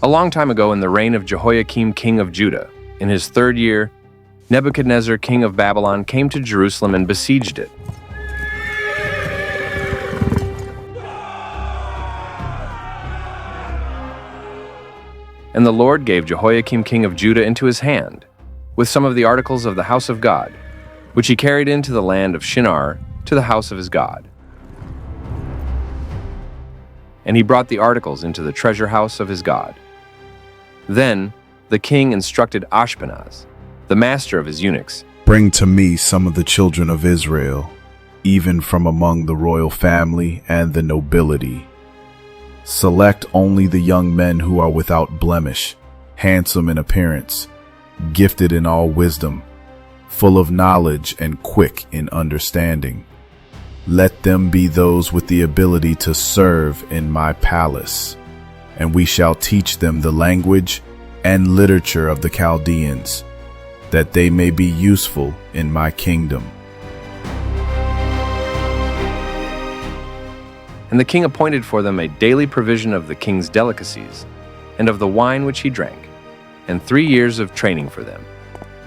A long time ago, in the reign of Jehoiakim, king of Judah, in his 3rd year, Nebuchadnezzar, king of Babylon, came to Jerusalem and besieged it. And the Lord gave Jehoiakim, king of Judah, into his hand, with some of the articles of the house of God, which he carried into the land of Shinar to the house of his God. And he brought the articles into the treasure house of his God. Then the king instructed Ashpenaz, the master of his eunuchs, "Bring to me some of the children of Israel, even from among the royal family and the nobility. Select only the young men who are without blemish, handsome in appearance, gifted in all wisdom, full of knowledge and quick in understanding. Let them be those with the ability to serve in my palace, and we shall teach them the language and literature of the Chaldeans, that they may be useful in my kingdom." And the king appointed for them a daily provision of the king's delicacies, and of the wine which he drank, and 3 years of training for them,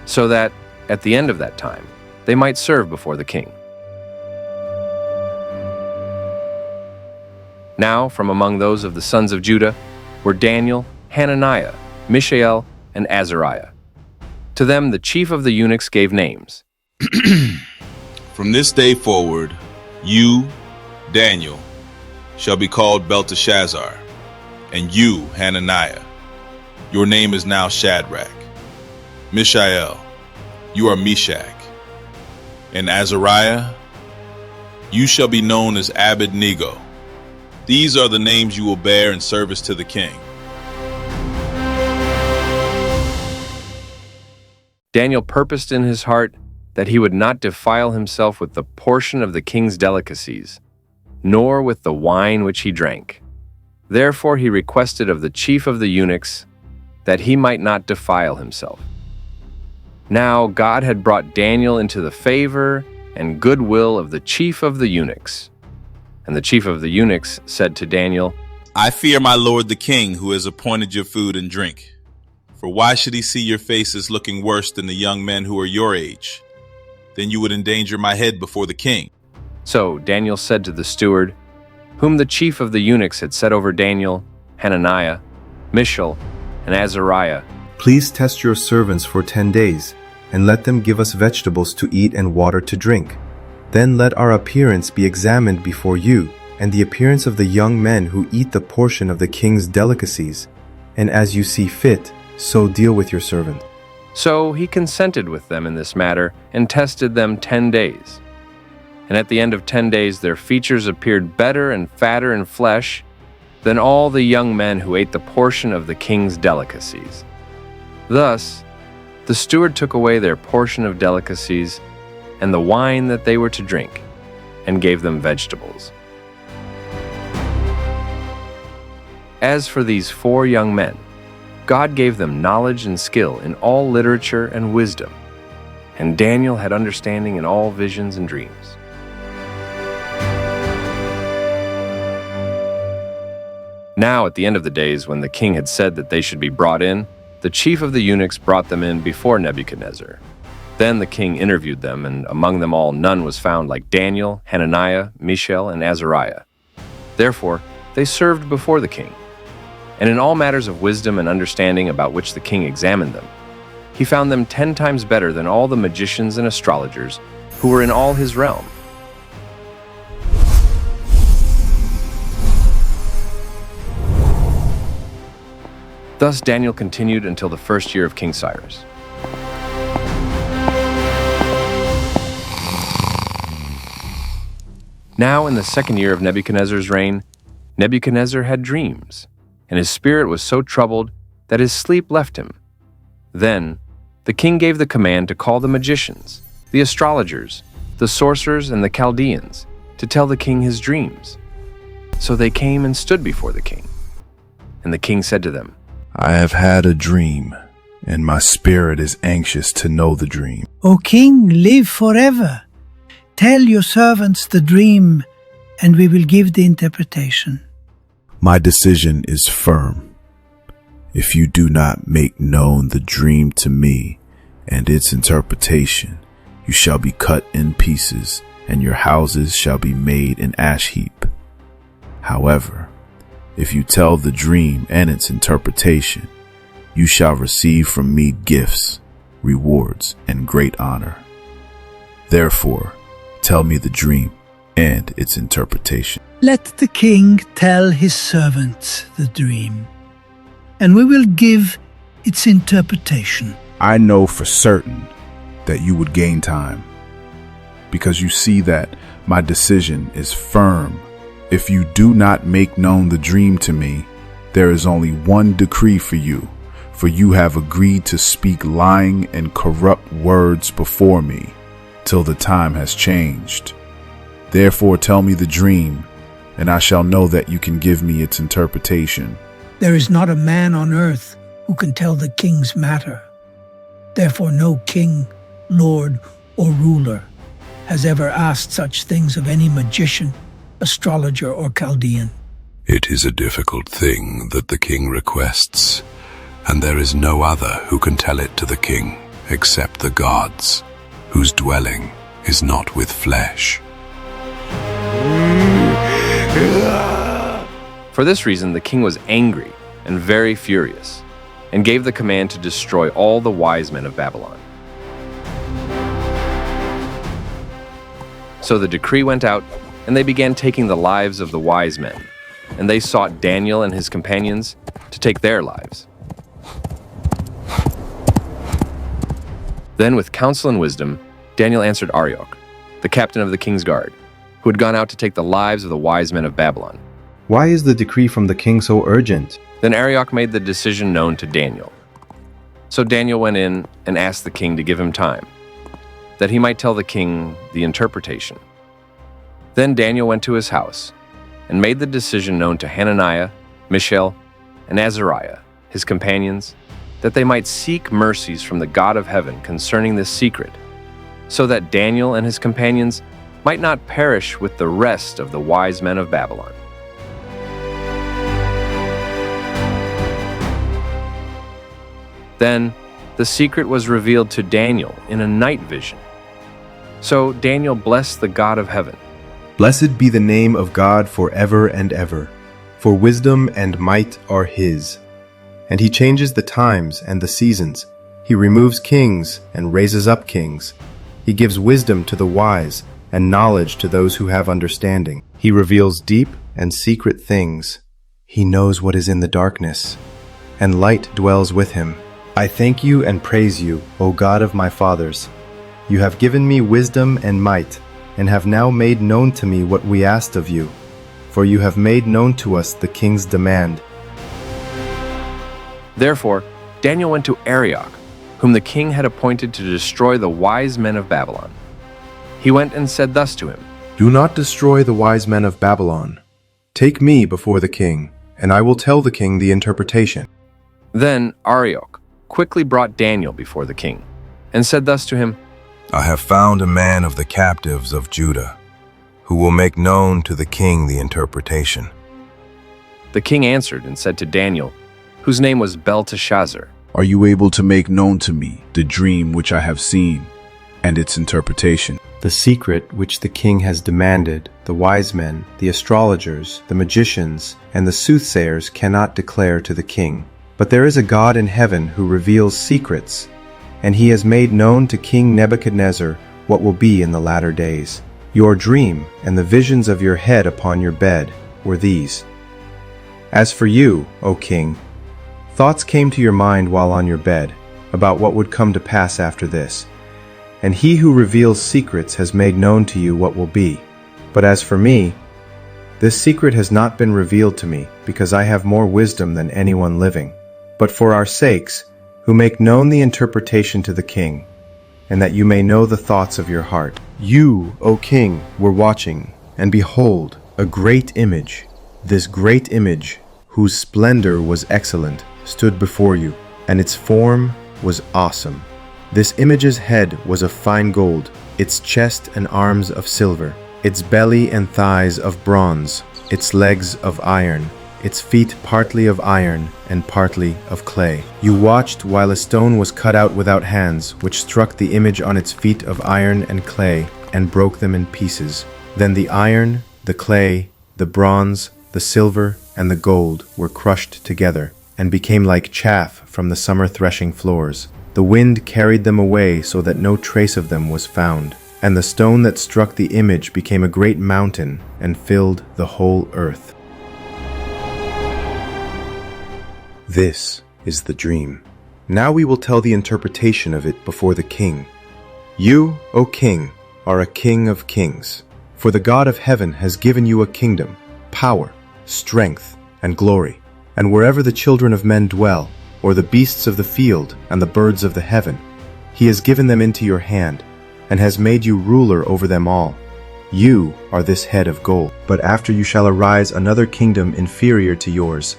so that, at the end of that time, they might serve before the king. Now, from among those of the sons of Judah were Daniel, Hananiah, Mishael, and Azariah. To them the chief of the eunuchs gave names. From this day forward, you, Daniel, shall be called Belteshazzar, and you, Hananiah, your name is now Shadrach. Mishael, you are Meshach, and Azariah, you shall be known as Abednego. These are the names you will bear in service to the king. Daniel purposed in his heart that he would not defile himself with the portion of the king's delicacies, nor with the wine which he drank. Therefore he requested of the chief of the eunuchs that he might not defile himself. Now God had brought Daniel into the favor and goodwill of the chief of the eunuchs. And the chief of the eunuchs said to Daniel, I fear my lord the king, who has appointed your food and drink. For why should he see your faces looking worse than the young men who are your age? Then you would endanger my head before the king. So Daniel said to the steward, whom the chief of the eunuchs had set over Daniel, Hananiah, Mishael, and Azariah, "Please test your servants for 10 days, and let them give us vegetables to eat and water to drink. Then let our appearance be examined before you, and the appearance of the young men who eat the portion of the king's delicacies. And as you see fit, so deal with your servant." So he consented with them in this matter, and tested them 10 days. And at the end of 10 days their features appeared better and fatter in flesh than all the young men who ate the portion of the king's delicacies. Thus the steward took away their portion of delicacies and the wine that they were to drink, and gave them vegetables. As for these 4 young men, God gave them knowledge and skill in all literature and wisdom, and Daniel had understanding in all visions and dreams. Now at the end of the days, when the king had said that they should be brought in, the chief of the eunuchs brought them in before Nebuchadnezzar. Then the king interviewed them, and among them all none was found like Daniel, Hananiah, Mishael, and Azariah. Therefore they served before the king. And in all matters of wisdom and understanding about which the king examined them, he found them 10 times better than all the magicians and astrologers who were in all his realm. Thus Daniel continued until the 1st year of King Cyrus. Now in the 2nd year of Nebuchadnezzar's reign, Nebuchadnezzar had dreams, and his spirit was so troubled that his sleep left him. Then the king gave the command to call the magicians, the astrologers, the sorcerers, and the Chaldeans to tell the king his dreams. So they came and stood before the king. And the king said to them, "I have had a dream, and my spirit is anxious to know the dream." O king, live forever. Tell your servants the dream, and we will give the interpretation. My decision is firm. If you do not make known the dream to me and its interpretation, you shall be cut in pieces, and your houses shall be made an ash heap. However, if you tell the dream and its interpretation, you shall receive from me gifts, rewards, and great honor. Therefore, tell me the dream and its interpretation. Let the king tell his servants the dream, and we will give its interpretation. I know for certain that you would gain time, because you see that my decision is firm. If you do not make known the dream to me, there is only one decree for you have agreed to speak lying and corrupt words before me, till the time has changed. Therefore tell me the dream, and I shall know that you can give me its interpretation. There is not a man on earth who can tell the king's matter. Therefore no king, lord, or ruler has ever asked such things of any magician, astrologer, or Chaldean. It is a difficult thing that the king requests, and there is no other who can tell it to the king except the gods, whose dwelling is not with flesh. For this reason, the king was angry and very furious, and gave the command to destroy all the wise men of Babylon. So the decree went out, and they began taking the lives of the wise men, and they sought Daniel and his companions to take their lives. Then, with counsel and wisdom, Daniel answered Arioch, the captain of the king's guard, who had gone out to take the lives of the wise men of Babylon. Why is the decree from the king so urgent? Then Arioch made the decision known to Daniel. So Daniel went in and asked the king to give him time, that he might tell the king the interpretation. Then Daniel went to his house and made the decision known to Hananiah, Mishael, and Azariah, his companions, that they might seek mercies from the God of heaven concerning this secret, so that Daniel and his companions might not perish with the rest of the wise men of Babylon. Then the secret was revealed to Daniel in a night vision. So Daniel blessed the God of heaven. Blessed be the name of God forever and ever, for wisdom and might are his. And he changes the times and the seasons. He removes kings and raises up kings. He gives wisdom to the wise and knowledge to those who have understanding. He reveals deep and secret things. He knows what is in the darkness, and light dwells with him. I thank you and praise you, O God of my fathers. You have given me wisdom and might, and have now made known to me what we asked of you. For you have made known to us the king's demand. Therefore, Daniel went to Arioch, whom the king had appointed to destroy the wise men of Babylon. He went and said thus to him, Do not destroy the wise men of Babylon. Take me before the king, and I will tell the king the interpretation. Then Arioch quickly brought Daniel before the king, and said thus to him, I have found a man of the captives of Judah, who will make known to the king the interpretation. The king answered and said to Daniel, whose name was Belteshazzar, Are you able to make known to me the dream which I have seen and its interpretation? The secret which the king has demanded, the wise men, the astrologers, the magicians, and the soothsayers cannot declare to the king. But there is a God in heaven who reveals secrets, and he has made known to King Nebuchadnezzar what will be in the latter days. Your dream and the visions of your head upon your bed were these. As for you, O king, thoughts came to your mind while on your bed about what would come to pass after this. And he who reveals secrets has made known to you what will be. But as for me, this secret has not been revealed to me, because I have more wisdom than anyone living. But for our sakes, who make known the interpretation to the king, and that you may know the thoughts of your heart. You, O king, were watching, and behold, a great image. This great image, whose splendor was excellent, stood before you, and its form was awesome. This image's head was of fine gold, its chest and arms of silver, its belly and thighs of bronze, its legs of iron, its feet partly of iron and partly of clay. You watched while a stone was cut out without hands, which struck the image on its feet of iron and clay, and broke them in pieces. Then the iron, the clay, the bronze, the silver, and the gold were crushed together, and became like chaff from the summer threshing floors. The wind carried them away so that no trace of them was found. And the stone that struck the image became a great mountain and filled the whole earth. This is the dream. Now we will tell the interpretation of it before the king. You, O king, are a king of kings. For the God of heaven has given you a kingdom, power, strength, and glory. And wherever the children of men dwell, or the beasts of the field and the birds of the heaven, he has given them into your hand, and has made you ruler over them all. You are this head of gold. But after you shall arise another kingdom inferior to yours,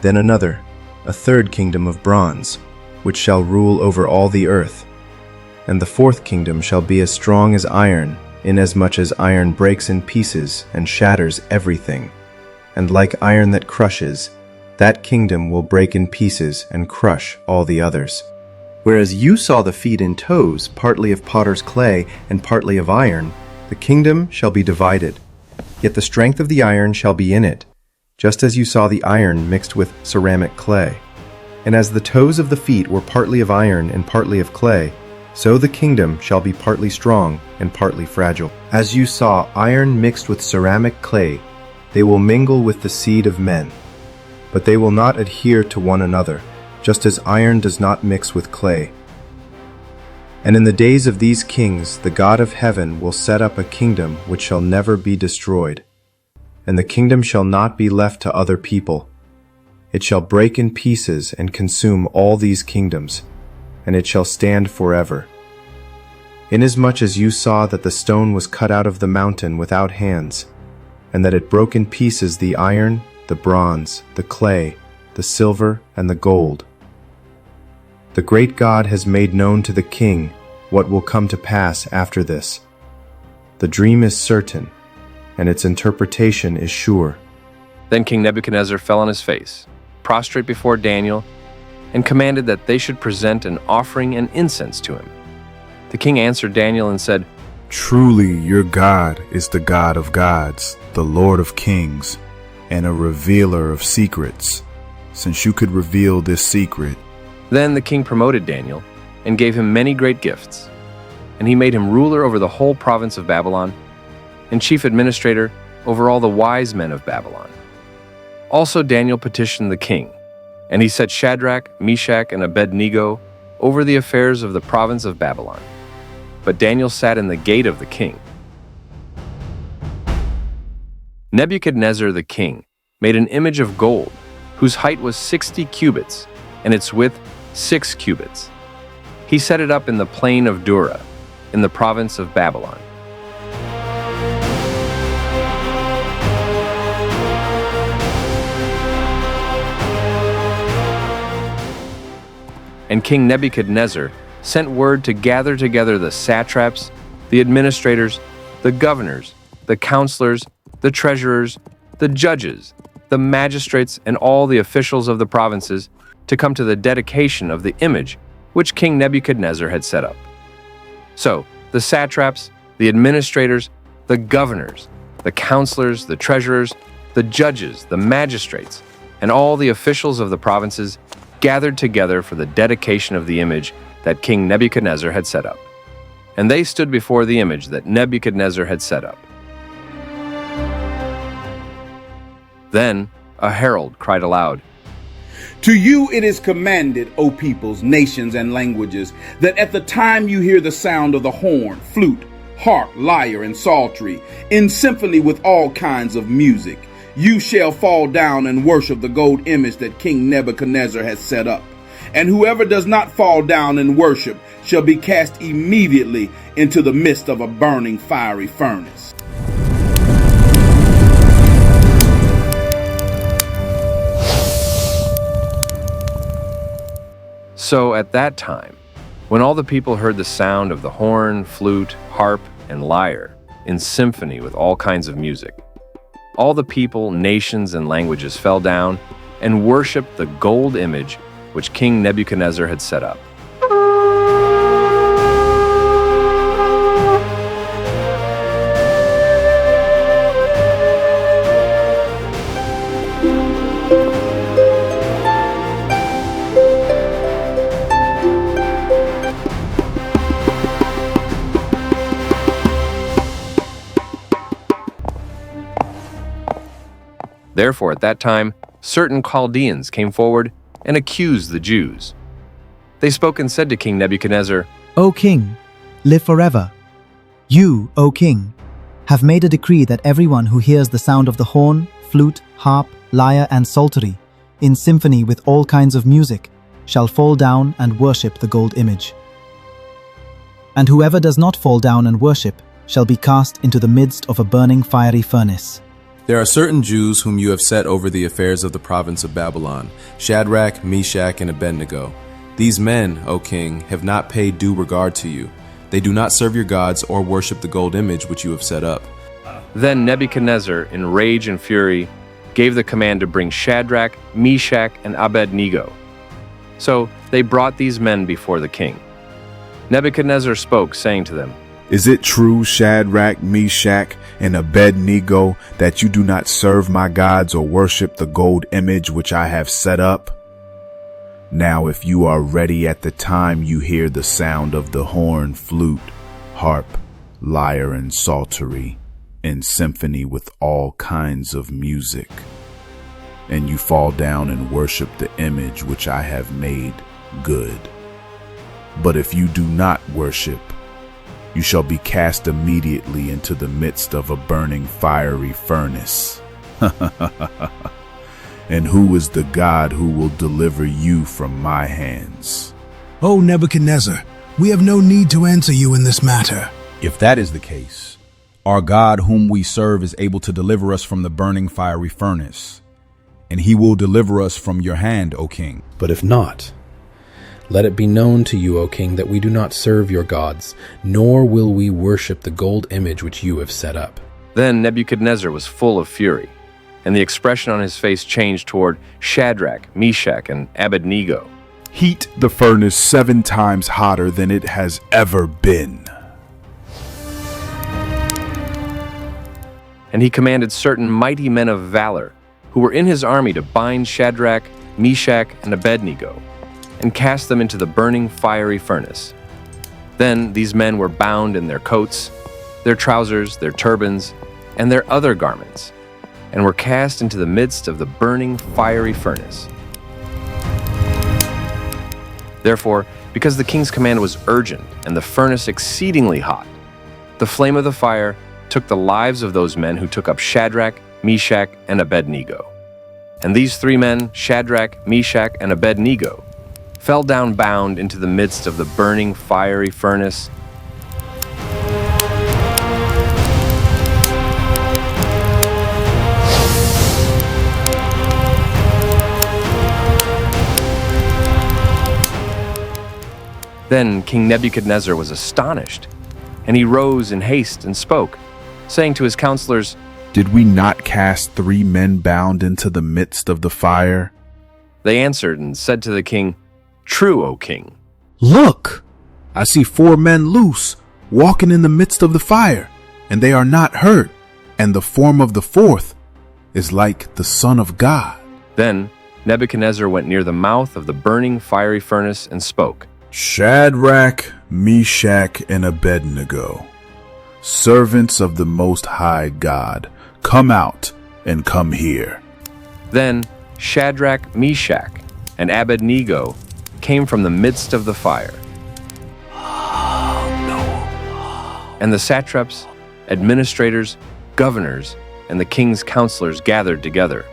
then another, a third kingdom of bronze, which shall rule over all the earth. And the fourth kingdom shall be as strong as iron, inasmuch as iron breaks in pieces and shatters everything. And like iron that crushes, that kingdom will break in pieces and crush all the others. Whereas you saw the feet and toes, partly of potter's clay and partly of iron, the kingdom shall be divided. Yet the strength of the iron shall be in it, just as you saw the iron mixed with ceramic clay. And as the toes of the feet were partly of iron and partly of clay, so the kingdom shall be partly strong and partly fragile. As you saw iron mixed with ceramic clay, they will mingle with the seed of men, but they will not adhere to one another, just as iron does not mix with clay. And in the days of these kings, the God of heaven will set up a kingdom which shall never be destroyed. And the kingdom shall not be left to other people. It shall break in pieces and consume all these kingdoms, and it shall stand forever. Inasmuch as you saw that the stone was cut out of the mountain without hands, and that it broke in pieces the iron, the bronze, the clay, the silver, and the gold. The great God has made known to the king what will come to pass after this. The dream is certain, and its interpretation is sure. Then King Nebuchadnezzar fell on his face, prostrate before Daniel, and commanded that they should present an offering and incense to him. The king answered Daniel and said, Truly your God is the God of gods, the Lord of kings, and a revealer of secrets. Since you could reveal this secret. Then the king promoted Daniel and gave him many great gifts. And he made him ruler over the whole province of Babylon and chief administrator over all the wise men of Babylon. Also Daniel petitioned the king, and he set Shadrach, Meshach, and Abednego over the affairs of the province of Babylon. But Daniel sat in the gate of the king. Nebuchadnezzar the king made an image of gold, whose height was 60 cubits, and its width 6 cubits. He set it up in the plain of Dura, in the province of Babylon. And King Nebuchadnezzar sent word to gather together the satraps, the administrators, the governors, the counselors, the treasurers, the judges, the magistrates, and all the officials of the provinces to come to the dedication of the image which King Nebuchadnezzar had set up. So the satraps, the administrators, the governors, the counselors, the treasurers, the judges, the magistrates, and all the officials of the provinces gathered together for the dedication of the image that King Nebuchadnezzar had set up. And they stood before the image that Nebuchadnezzar had set up. Then a herald cried aloud, To you it is commanded, O peoples, nations, and languages, that at the time you hear the sound of the horn, flute, harp, lyre, and psaltery, in symphony with all kinds of music, you shall fall down and worship the gold image that King Nebuchadnezzar has set up. And whoever does not fall down and worship shall be cast immediately into the midst of a burning fiery furnace. So at that time, when all the people heard the sound of the horn, flute, harp, and lyre in symphony with all kinds of music, all the people, nations, and languages fell down and worshipped the gold image which King Nebuchadnezzar had set up. Therefore, at that time, certain Chaldeans came forward and accused the Jews. They spoke and said to King Nebuchadnezzar, O king, live forever. You, O king, have made a decree that everyone who hears the sound of the horn, flute, harp, lyre, and psaltery, in symphony with all kinds of music, shall fall down and worship the gold image. And whoever does not fall down and worship shall be cast into the midst of a burning fiery furnace. There are certain Jews whom you have set over the affairs of the province of Babylon, Shadrach, Meshach, and Abednego. These men, O king, have not paid due regard to you. They do not serve your gods or worship the gold image which you have set up. Then Nebuchadnezzar, in rage and fury, gave the command to bring Shadrach, Meshach, and Abednego. So they brought these men before the king. Nebuchadnezzar spoke, saying to them, Is it true, Shadrach, Meshach, and Abednego, that you do not serve my gods or worship the gold image which I have set up? Now if you are ready at the time you hear the sound of the horn, flute, harp, lyre, and psaltery, in symphony with all kinds of music, and you fall down and worship the image which I have made good. But if you do not worship, you shall be cast immediately into the midst of a burning fiery furnace. And who is the God who will deliver you from my hands? O Nebuchadnezzar, we have no need to answer you in this matter. If that is the case, our God whom we serve is able to deliver us from the burning fiery furnace, and he will deliver us from your hand, O king. But if not, let it be known to you, O king, that we do not serve your gods, nor will we worship the gold image which you have set up. Then Nebuchadnezzar was full of fury, and the expression on his face changed toward Shadrach, Meshach, and Abednego. Heat the furnace 7 times hotter than it has ever been. And he commanded certain mighty men of valor who were in his army to bind Shadrach, Meshach, and Abednego, and cast them into the burning fiery furnace. Then these men were bound in their coats, their trousers, their turbans, and their other garments, and were cast into the midst of the burning fiery furnace. Therefore, because the king's command was urgent and the furnace exceedingly hot, the flame of the fire took the lives of those men who took up Shadrach, Meshach, and Abednego. And these 3 men, Shadrach, Meshach, and Abednego, fell down bound into the midst of the burning fiery furnace. Then King Nebuchadnezzar was astonished, and he rose in haste and spoke, saying to his counselors, Did we not cast 3 men bound into the midst of the fire? They answered and said to the king, True, O king. Look, I see 4 men loose, walking in the midst of the fire, and they are not hurt, and the form of the 4th is like the Son of God. Then Nebuchadnezzar went near the mouth of the burning fiery furnace and spoke, Shadrach, Meshach, and Abednego, servants of the Most High God, come out and come here. Then Shadrach, Meshach, and Abednego came from the midst of the fire. And the satraps, administrators, governors, and the king's counselors gathered together,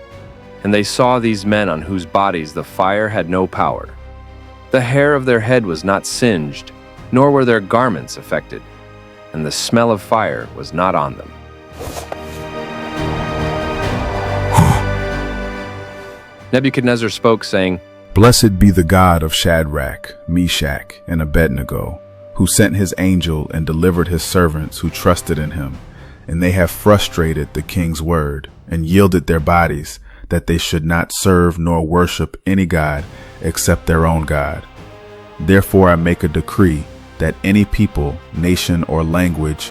and they saw these men on whose bodies the fire had no power. The hair of their head was not singed, nor were their garments affected, and the smell of fire was not on them. Nebuchadnezzar spoke, saying, Blessed be the God of Shadrach, Meshach, and Abednego, who sent his angel and delivered his servants who trusted in him, and they have frustrated the king's word and yielded their bodies that they should not serve nor worship any god except their own God. Therefore I make a decree that any people, nation, or language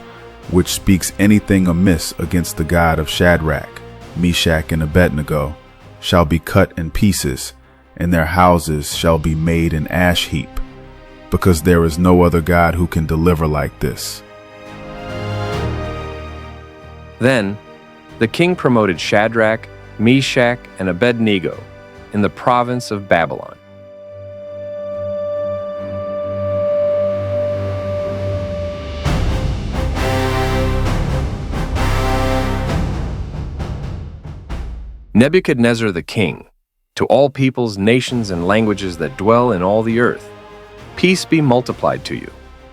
which speaks anything amiss against the God of Shadrach, Meshach, and Abednego shall be cut in pieces, and their houses shall be made an ash heap, because there is no other God who can deliver like this. Then the king promoted Shadrach, Meshach, and Abednego in the province of Babylon. Nebuchadnezzar the king, to all peoples, nations, and languages that dwell in all the earth, peace be multiplied to you.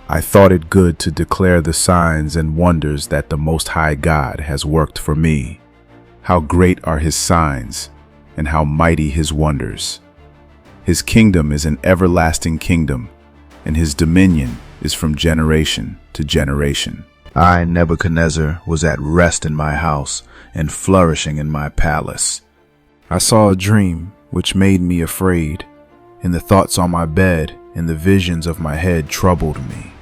I thought it good to declare the signs and wonders that the Most High God has worked for me. How great are his signs, and how mighty his wonders. His kingdom is an everlasting kingdom, and his dominion is from generation to generation. I, Nebuchadnezzar, was at rest in my house and flourishing in my palace. I saw a dream which made me afraid, and the thoughts on my bed and the visions of my head troubled me.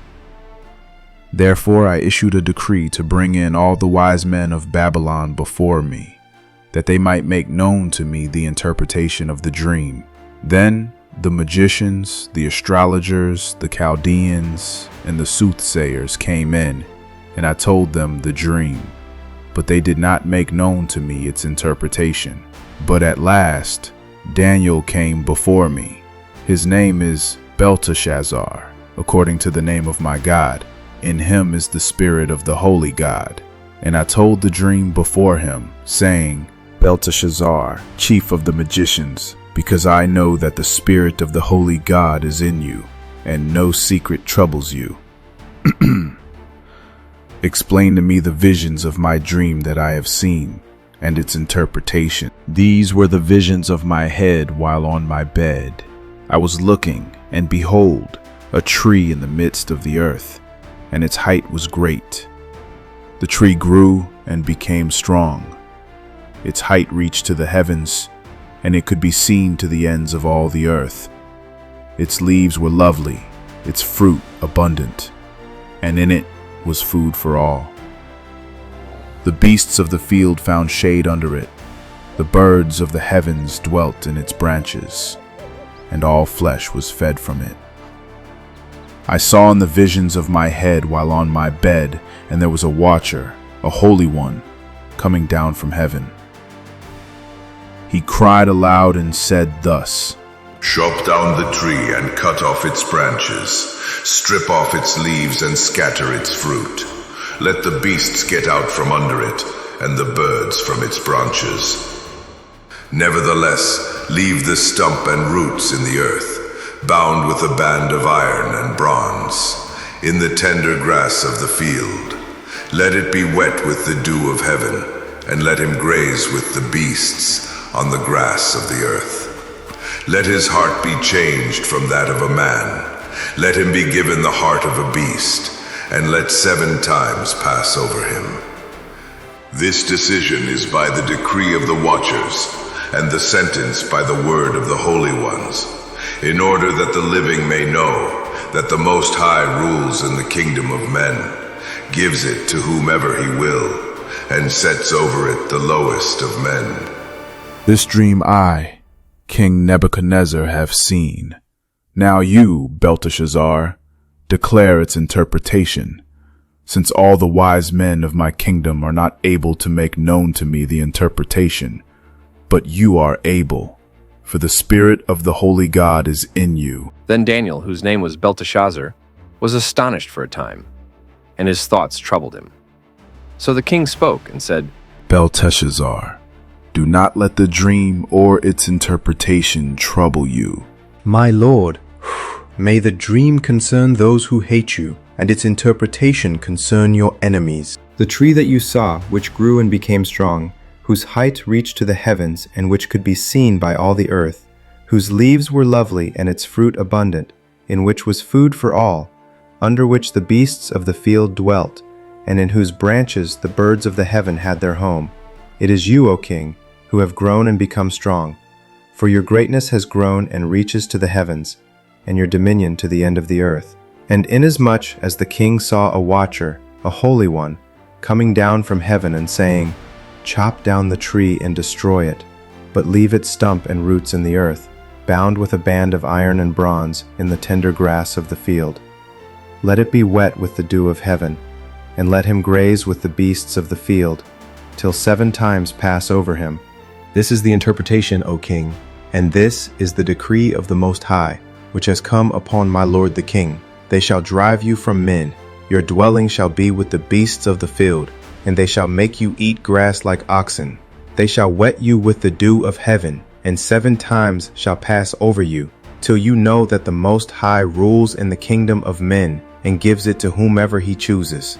Therefore I issued a decree to bring in all the wise men of Babylon before me, that they might make known to me the interpretation of the dream. Then the magicians, the astrologers, the Chaldeans, and the soothsayers came in, and I told them the dream. But they did not make known to me its interpretation. But at last Daniel came before me. His name is Belteshazzar, according to the name of my God. In him is the spirit of the holy God. And I told the dream before him, saying, Belteshazzar, chief of the magicians, because I know that the spirit of the holy God is in you, and no secret troubles you. Explain to me the visions of my dream that I have seen, and its interpretation. These were the visions of my head while on my bed. I was looking, and behold, a tree in the midst of the earth, and its height was great. The tree grew and became strong. Its height reached to the heavens, and it could be seen to the ends of all the earth. Its leaves were lovely, its fruit abundant, and in it was food for all. The beasts of the field found shade under it. The birds of the heavens dwelt in its branches, and all flesh was fed from it. I saw in the visions of my head while on my bed, and there was a watcher, a holy one, coming down from heaven. He cried aloud and said thus, Chop down the tree and cut off its branches. Strip off its leaves and scatter its fruit. Let the beasts get out from under it, and the birds from its branches. Nevertheless, leave the stump and roots in the earth, bound with a band of iron and bronze, in the tender grass of the field. Let it be wet with the dew of heaven, and let him graze with the beasts on the grass of the earth. Let his heart be changed from that of a man. Let him be given the heart of a beast, and let 7 times pass over him. This decision is by the decree of the watchers, and the sentence by the word of the holy ones, in order that the living may know that the Most High rules in the kingdom of men, gives it to whomever he will, and sets over it the lowest of men. This dream I, King Nebuchadnezzar, have seen. Now you, Belteshazzar, declare its interpretation, since all the wise men of my kingdom are not able to make known to me the interpretation, but you are able, for the spirit of the holy God is in you. Then Daniel, whose name was Belteshazzar, was astonished for a time, and his thoughts troubled him. So the king spoke and said, Belteshazzar, do not let the dream or its interpretation trouble you. My lord, may the dream concern those who hate you, and its interpretation concern your enemies. The tree that you saw, which grew and became strong, whose height reached to the heavens, and which could be seen by all the earth, whose leaves were lovely and its fruit abundant, in which was food for all, under which the beasts of the field dwelt, and in whose branches the birds of the heaven had their home. It is you, O king, who have grown and become strong. For your greatness has grown and reaches to the heavens, and your dominion to the end of the earth. And inasmuch as the king saw a watcher, a holy one, coming down from heaven and saying, Chop down the tree and destroy it, but leave its stump and roots in the earth, bound with a band of iron and bronze in the tender grass of the field. Let it be wet with the dew of heaven, and let him graze with the beasts of the field, till 7 times pass over him. This is the interpretation, O king, and this is the decree of the Most High, which has come upon my lord the king. They shall drive you from men, your dwelling shall be with the beasts of the field, and they shall make you eat grass like oxen. They shall wet you with the dew of heaven, and 7 times shall pass over you, till you know that the Most High rules in the kingdom of men, and gives it to whomever he chooses.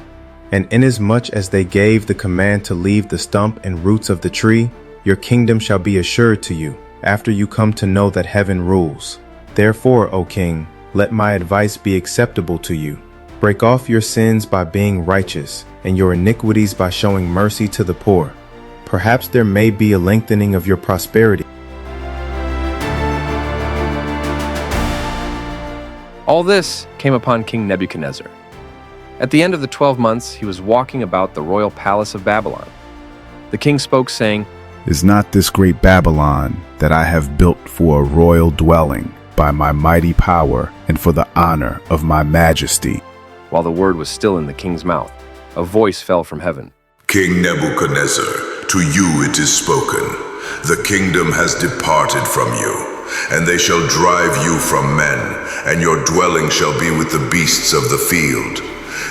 And inasmuch as they gave the command to leave the stump and roots of the tree, your kingdom shall be assured to you, after you come to know that heaven rules. Therefore, O king, let my advice be acceptable to you. Break off your sins by being righteous, and your iniquities by showing mercy to the poor. Perhaps there may be a lengthening of your prosperity. All this came upon King Nebuchadnezzar. At the end of the 12 months, he was walking about the royal palace of Babylon. The king spoke, saying, Is not this great Babylon that I have built for a royal dwelling by my mighty power and for the honor of my majesty? While the word was still in the king's mouth, a voice fell from heaven. King Nebuchadnezzar, to you it is spoken. The kingdom has departed from you, and they shall drive you from men, and your dwelling shall be with the beasts of the field.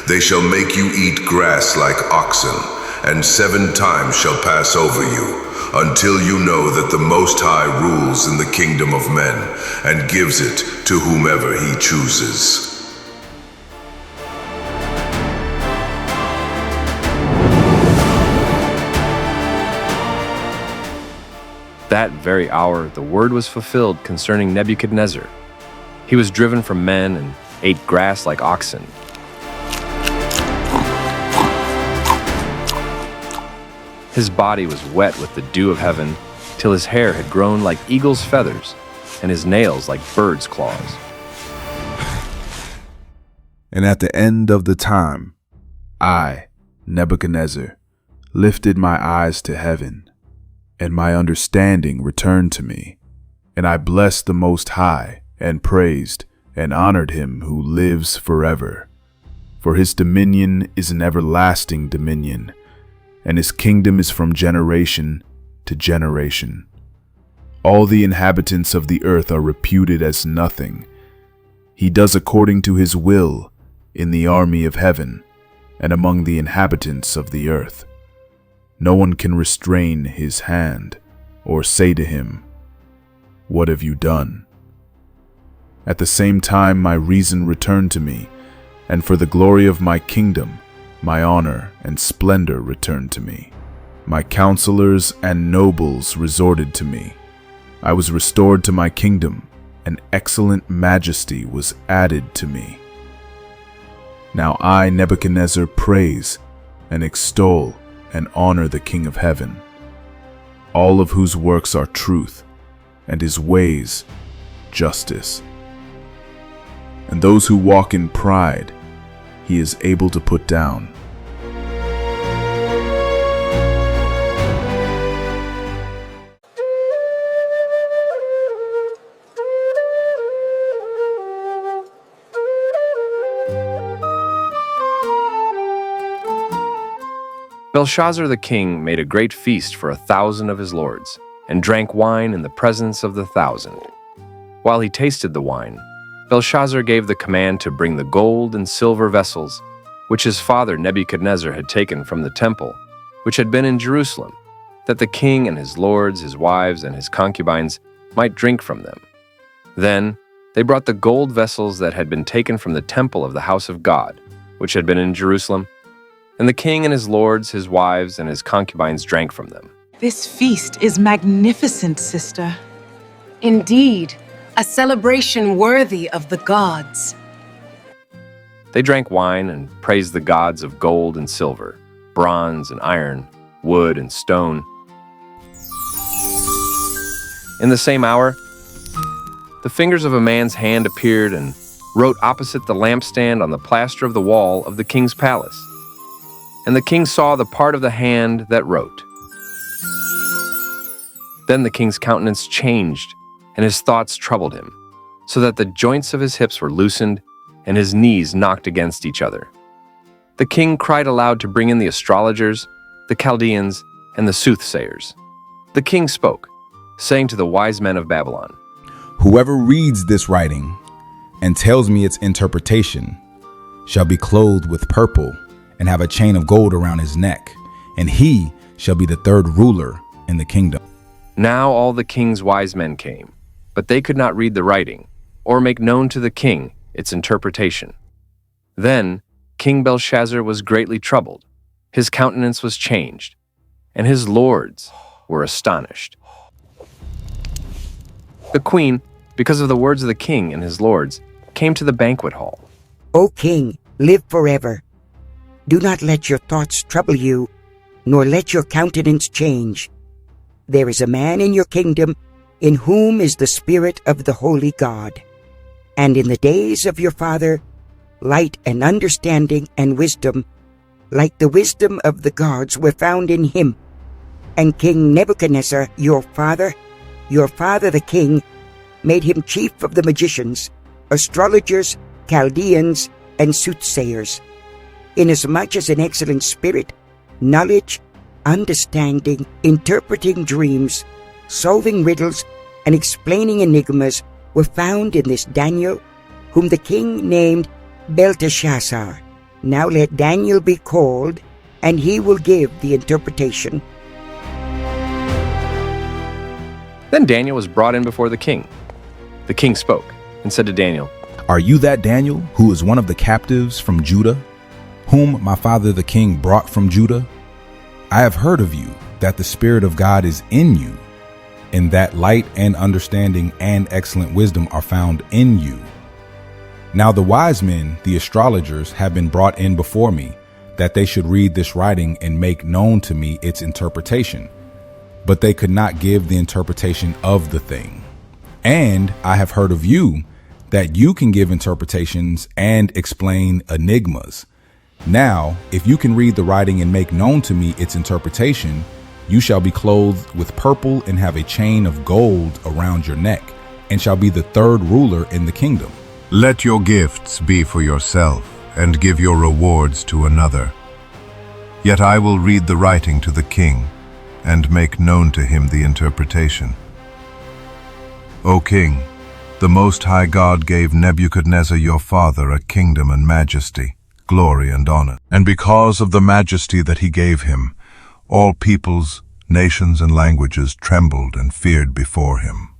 They shall make you eat grass like oxen, and 7 times shall pass over you, until you know that the Most High rules in the kingdom of men, and gives it to whomever he chooses. That very hour the word was fulfilled concerning Nebuchadnezzar. He was driven from men and ate grass like oxen. His body was wet with the dew of heaven, till his hair had grown like eagle's feathers, and his nails like bird's claws. And at the end of the time, I, Nebuchadnezzar, lifted my eyes to heaven, and my understanding returned to me, and I blessed the Most High, and praised and honored him who lives forever. For his dominion is an everlasting dominion, and his kingdom is from generation to generation. All the inhabitants of the earth are reputed as nothing. He does according to his will in the army of heaven and among the inhabitants of the earth. No one can restrain his hand or say to him, What have you done? At the same time my reason returned to me, and for the glory of my kingdom, my honor and splendor returned to me. My counselors and nobles resorted to me. I was restored to my kingdom, and excellent majesty was added to me. Now I, Nebuchadnezzar, praise and extol and honor the King of heaven, all of whose works are truth, and his ways justice. And those who walk in pride, he is able to put down. Belshazzar the king made a great feast for 1,000 of his lords, and drank wine in the presence of the 1,000. While he tasted the wine, Belshazzar gave the command to bring the gold and silver vessels, which his father Nebuchadnezzar had taken from the temple, which had been in Jerusalem, that the king and his lords, his wives, and his concubines might drink from them. Then they brought the gold vessels that had been taken from the temple of the house of God, which had been in Jerusalem, and the king and his lords, his wives, and his concubines drank from them. This feast is magnificent, sister. Indeed, a celebration worthy of the gods. They drank wine and praised the gods of gold and silver, bronze and iron, wood and stone. In the same hour, the fingers of a man's hand appeared and wrote opposite the lampstand on the plaster of the wall of the king's palace. And the king saw the part of the hand that wrote. Then the king's countenance changed, and his thoughts troubled him, so that the joints of his hips were loosened, and his knees knocked against each other. The king cried aloud to bring in the astrologers, the Chaldeans, and the soothsayers. The king spoke, saying to the wise men of Babylon, Whoever reads this writing and tells me its interpretation shall be clothed with purple and have a chain of gold around his neck, and he shall be the third ruler in the kingdom. Now all the king's wise men came, but they could not read the writing, or make known to the king its interpretation. Then King Belshazzar was greatly troubled, his countenance was changed, and his lords were astonished. The queen, because of the words of the king and his lords, came to the banquet hall. O king, live forever. Do not let your thoughts trouble you, nor let your countenance change. There is a man in your kingdom in whom is the spirit of the holy God. And in the days of your father, light and understanding and wisdom, like the wisdom of the gods, were found in him. And King Nebuchadnezzar, your father the king, made him chief of the magicians, astrologers, Chaldeans, and soothsayers, inasmuch as an excellent spirit, knowledge, understanding, interpreting dreams, solving riddles, and explaining enigmas were found in this Daniel, whom the king named Belteshazzar. Now let Daniel be called, and he will give the interpretation. Then Daniel was brought in before the king. The king spoke and said to Daniel, Are you that Daniel, who is one of the captives from Judah, whom my father the king brought from Judah? I have heard of you, that the Spirit of God is in you, and that light and understanding and excellent wisdom are found in you. Now the wise men, the astrologers, have been brought in before me, that they should read this writing and make known to me its interpretation. But they could not give the interpretation of the thing. And I have heard of you, that you can give interpretations and explain enigmas. Now, if you can read the writing and make known to me its interpretation, you shall be clothed with purple and have a chain of gold around your neck, and shall be the third ruler in the kingdom. Let your gifts be for yourself, and give your rewards to another. Yet I will read the writing to the king, and make known to him the interpretation. O king, the Most High God gave Nebuchadnezzar your father a kingdom and majesty, glory and honor. And because of the majesty that he gave him, all peoples, nations, and languages trembled and feared before him.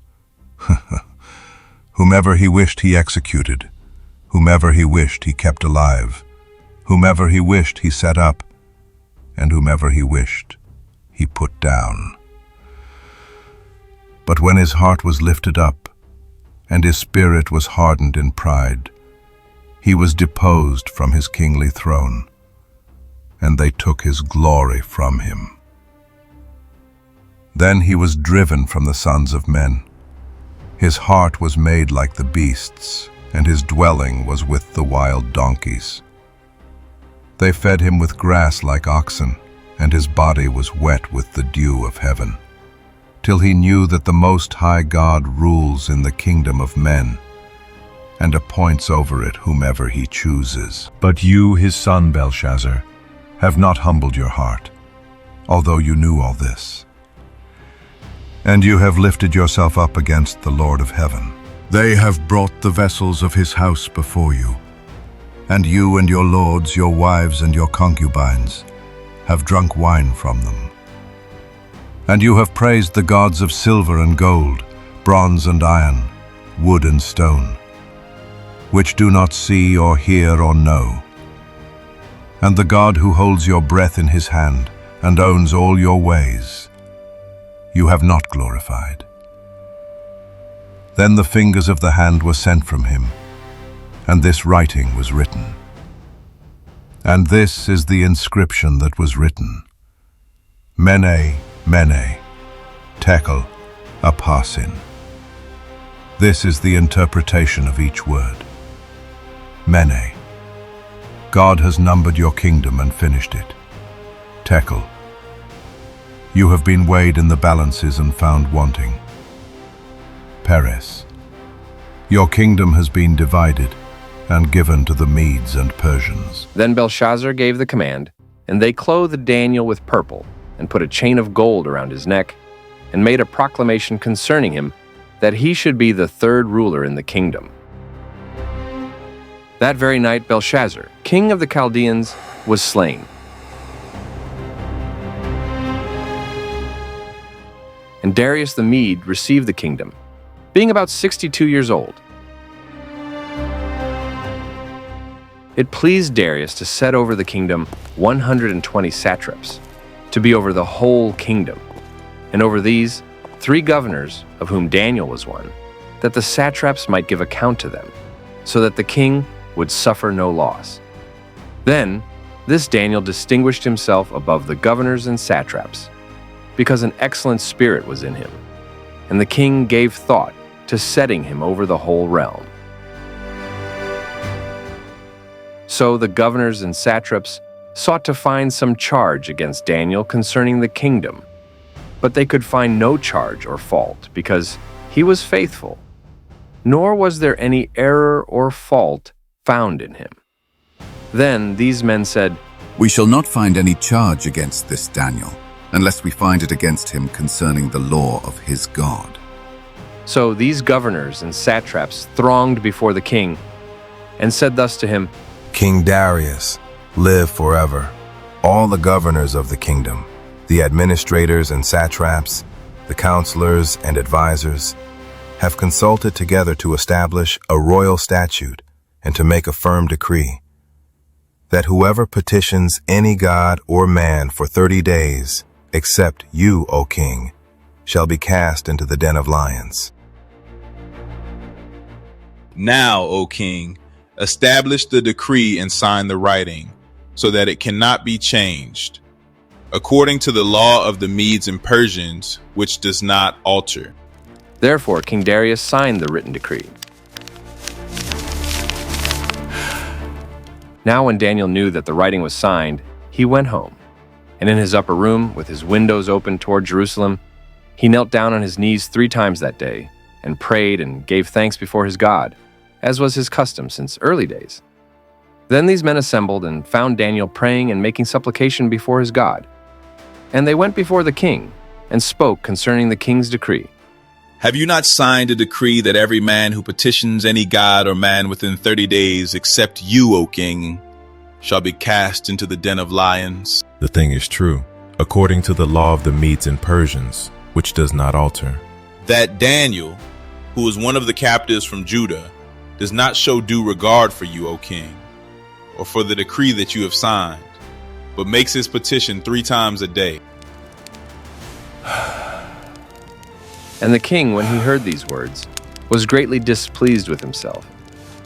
Whomever he wished he executed, whomever he wished he kept alive, whomever he wished he set up, and whomever he wished he put down. But when his heart was lifted up, and his spirit was hardened in pride, he was deposed from his kingly throne, and they took his glory from him. Then he was driven from the sons of men. His heart was made like the beasts, and his dwelling was with the wild donkeys. They fed him with grass like oxen, and his body was wet with the dew of heaven, till he knew that the Most High God rules in the kingdom of men, and appoints over it whomever he chooses. But you, his son Belshazzar, have not humbled your heart, although you knew all this. And you have lifted yourself up against the Lord of heaven. They have brought the vessels of his house before you, and you and your lords, your wives and your concubines, have drunk wine from them. And you have praised the gods of silver and gold, bronze and iron, wood and stone, which do not see or hear or know. And the God who holds your breath in his hand and owns all your ways, you have not glorified. Then the fingers of the hand were sent from him, and this writing was written. And this is the inscription that was written: Mene, Mene, Tekel, Upharsin. This is the interpretation of each word. Mene, God has numbered your kingdom and finished it. Tekel, you have been weighed in the balances and found wanting. Peres, your kingdom has been divided and given to the Medes and Persians. Then Belshazzar gave the command, and they clothed Daniel with purple, and put a chain of gold around his neck, and made a proclamation concerning him that he should be the third ruler in the kingdom. That very night Belshazzar, king of the Chaldeans, was slain. And Darius the Mede received the kingdom, being about 62 years old. It pleased Darius to set over the kingdom 120 satraps, to be over the whole kingdom, and over these 3 governors, of whom Daniel was one, that the satraps might give account to them, so that the king would suffer no loss. Then this Daniel distinguished himself above the governors and satraps, because an excellent spirit was in him, and the king gave thought to setting him over the whole realm. So the governors and satraps sought to find some charge against Daniel concerning the kingdom, but they could find no charge or fault, because he was faithful, nor was there any error or fault found in him. Then these men said, "We shall not find any charge against this Daniel, unless we find it against him concerning the law of his God." So these governors and satraps thronged before the king, and said thus to him, "King Darius, live forever. All the governors of the kingdom, the administrators and satraps, the counselors and advisors, have consulted together to establish a royal statute and to make a firm decree, that whoever petitions any god or man for 30 days, except you, O king, shall be cast into the den of lions. Now, O king, establish the decree and sign the writing, so that it cannot be changed, according to the law of the Medes and Persians, which does not alter." Therefore King Darius signed the written decree. Now when Daniel knew that the writing was signed, he went home, and in his upper room, with his windows open toward Jerusalem, he knelt down on his knees 3 times that day, and prayed and gave thanks before his God, as was his custom since early days. Then these men assembled and found Daniel praying and making supplication before his God. And they went before the king and spoke concerning the king's decree. "Have you not signed a decree that every man who petitions any god or man within 30 days, except you, O king, shall be cast into the den of lions?" The thing is true, according to the law of the Medes and Persians, which does not alter. "That Daniel, who is one of the captives from Judah, does not show due regard for you, O king, or for the decree that you have signed, but makes his petition 3 times a day." And the king, when he heard these words, was greatly displeased with himself,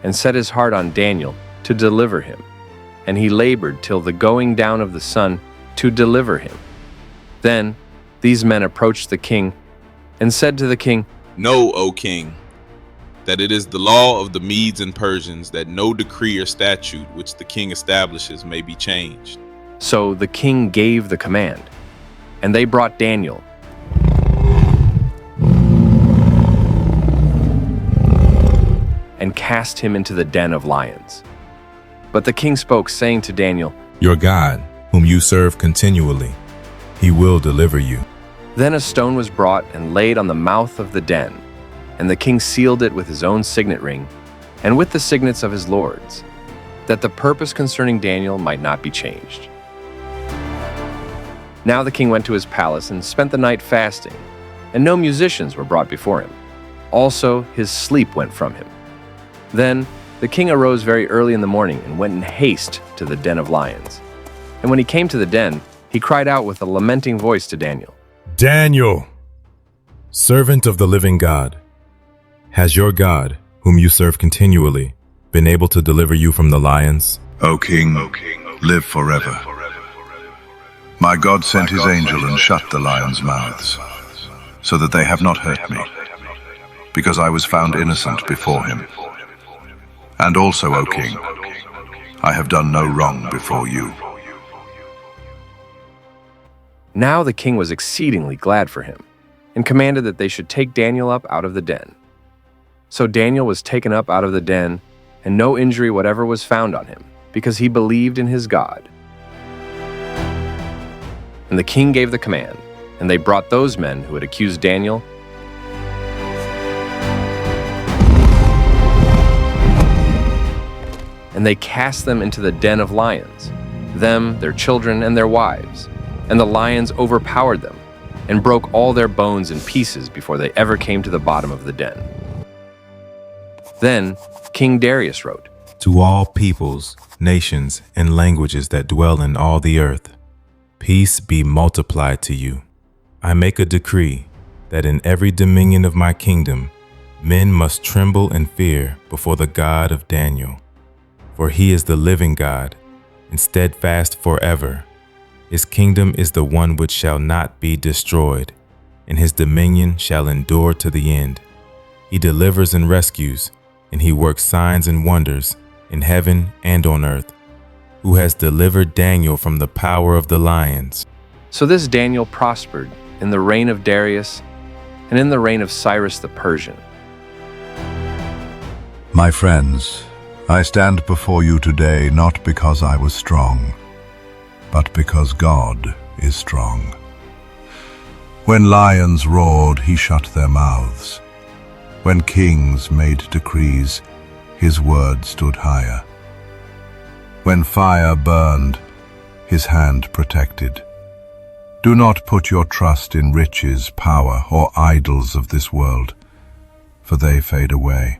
and set his heart on Daniel to deliver him. And he labored till the going down of the sun to deliver him. Then these men approached the king, and said to the king, "Know, O king, that it is the law of the Medes and Persians that no decree or statute which the king establishes may be changed." So the king gave the command, and they brought Daniel, and cast him into the den of lions. But the king spoke, saying to Daniel, "Your God, whom you serve continually, he will deliver you." Then a stone was brought and laid on the mouth of the den, and the king sealed it with his own signet ring, and with the signets of his lords, that the purpose concerning Daniel might not be changed. Now the king went to his palace and spent the night fasting, and no musicians were brought before him. Also his sleep went from him. Then the king arose very early in the morning and went in haste to the den of lions. And when he came to the den, he cried out with a lamenting voice to Daniel, "Daniel, servant of the living God, has your God, whom you serve continually, been able to deliver you from the lions?" O king, live forever. My God sent his angel and shut the lions' mouths, so that they have not hurt me, because I was found innocent before him. And also, O king, I have done no wrong before you. Now the king was exceedingly glad for him, and commanded that they should take Daniel up out of the den. So Daniel was taken up out of the den, and no injury whatever was found on him, because he believed in his God. And the king gave the command, and they brought those men who had accused Daniel, and they cast them into the den of lions, them, their children, and their wives. And the lions overpowered them, and broke all their bones in pieces before they ever came to the bottom of the den. Then King Darius wrote, To all peoples, nations, and languages that dwell in all the earth, peace be multiplied to you. I make a decree that in every dominion of my kingdom, men must tremble and fear before the God of Daniel. For he is the living God, and steadfast forever. His kingdom is the one which shall not be destroyed, and his dominion shall endure to the end. He delivers and rescues, and he works signs and wonders in heaven and on earth, who has delivered Daniel from the power of the lions. So this Daniel prospered in the reign of Darius and in the reign of Cyrus the Persian. My friends, I stand before you today not because I was strong, but because God is strong. When lions roared, he shut their mouths. When kings made decrees, his word stood higher. When fire burned, his hand protected. Do not put your trust in riches, power, or idols of this world, for they fade away.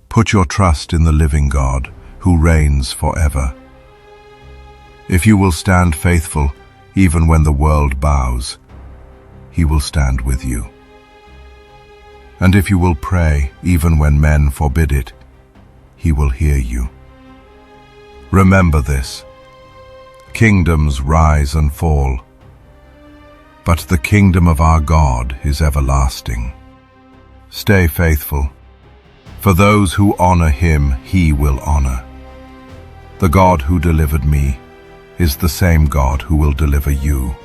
Put your trust in the living God, who reigns forever. If you will stand faithful, even when the world bows, he will stand with you. And if you will pray, even when men forbid it, he will hear you. Remember this: kingdoms rise and fall, but the kingdom of our God is everlasting. Stay faithful, for those who honor him, he will honor. The God who delivered me is the same God who will deliver you.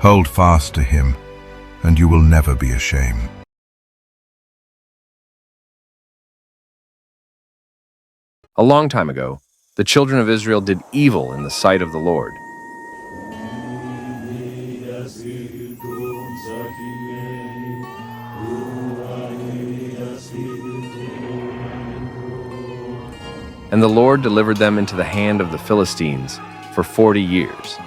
Hold fast to him, and you will never be ashamed. A long time ago, the children of Israel did evil in the sight of the Lord. And the Lord delivered them into the hand of the Philistines for 40 years.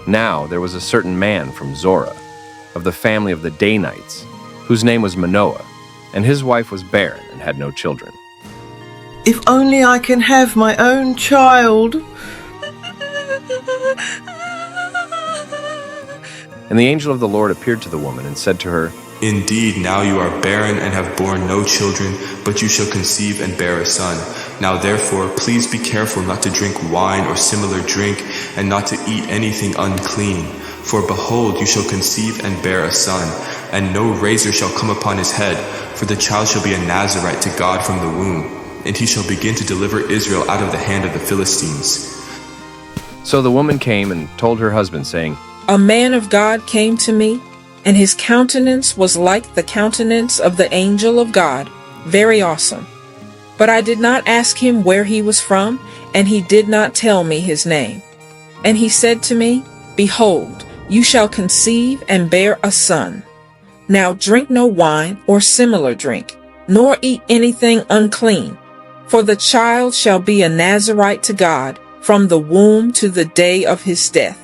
Now there was a certain man from Zorah, of the family of the Danites, whose name was Manoah, and his wife was barren and had no children. If only I can have my own child. And the angel of the Lord appeared to the woman and said to her, Indeed, now you are barren and have borne no children, but you shall conceive and bear a son. Now therefore, please be careful not to drink wine or similar drink, and not to eat anything unclean. For behold, you shall conceive and bear a son, and no razor shall come upon his head, for the child shall be a Nazirite to God from the womb, and he shall begin to deliver Israel out of the hand of the Philistines. So the woman came and told her husband, saying, A man of God came to me, and his countenance was like the countenance of the angel of God, very awesome. But I did not ask him where he was from, and he did not tell me his name. And he said to me, Behold, you shall conceive and bear a son. Now drink no wine or similar drink, nor eat anything unclean, for the child shall be a Nazirite to God from the womb to the day of his death.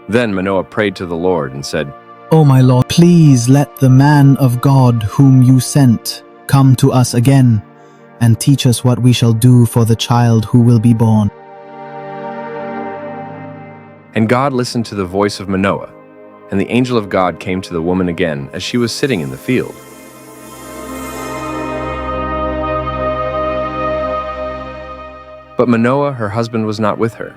Then Manoah prayed to the Lord and said, O my Lord, please let the man of God whom you sent come to us again, and teach us what we shall do for the child who will be born. And God listened to the voice of Manoah, And the angel of God came to the woman again as she was sitting in the field. But Manoah, her husband, was not with her.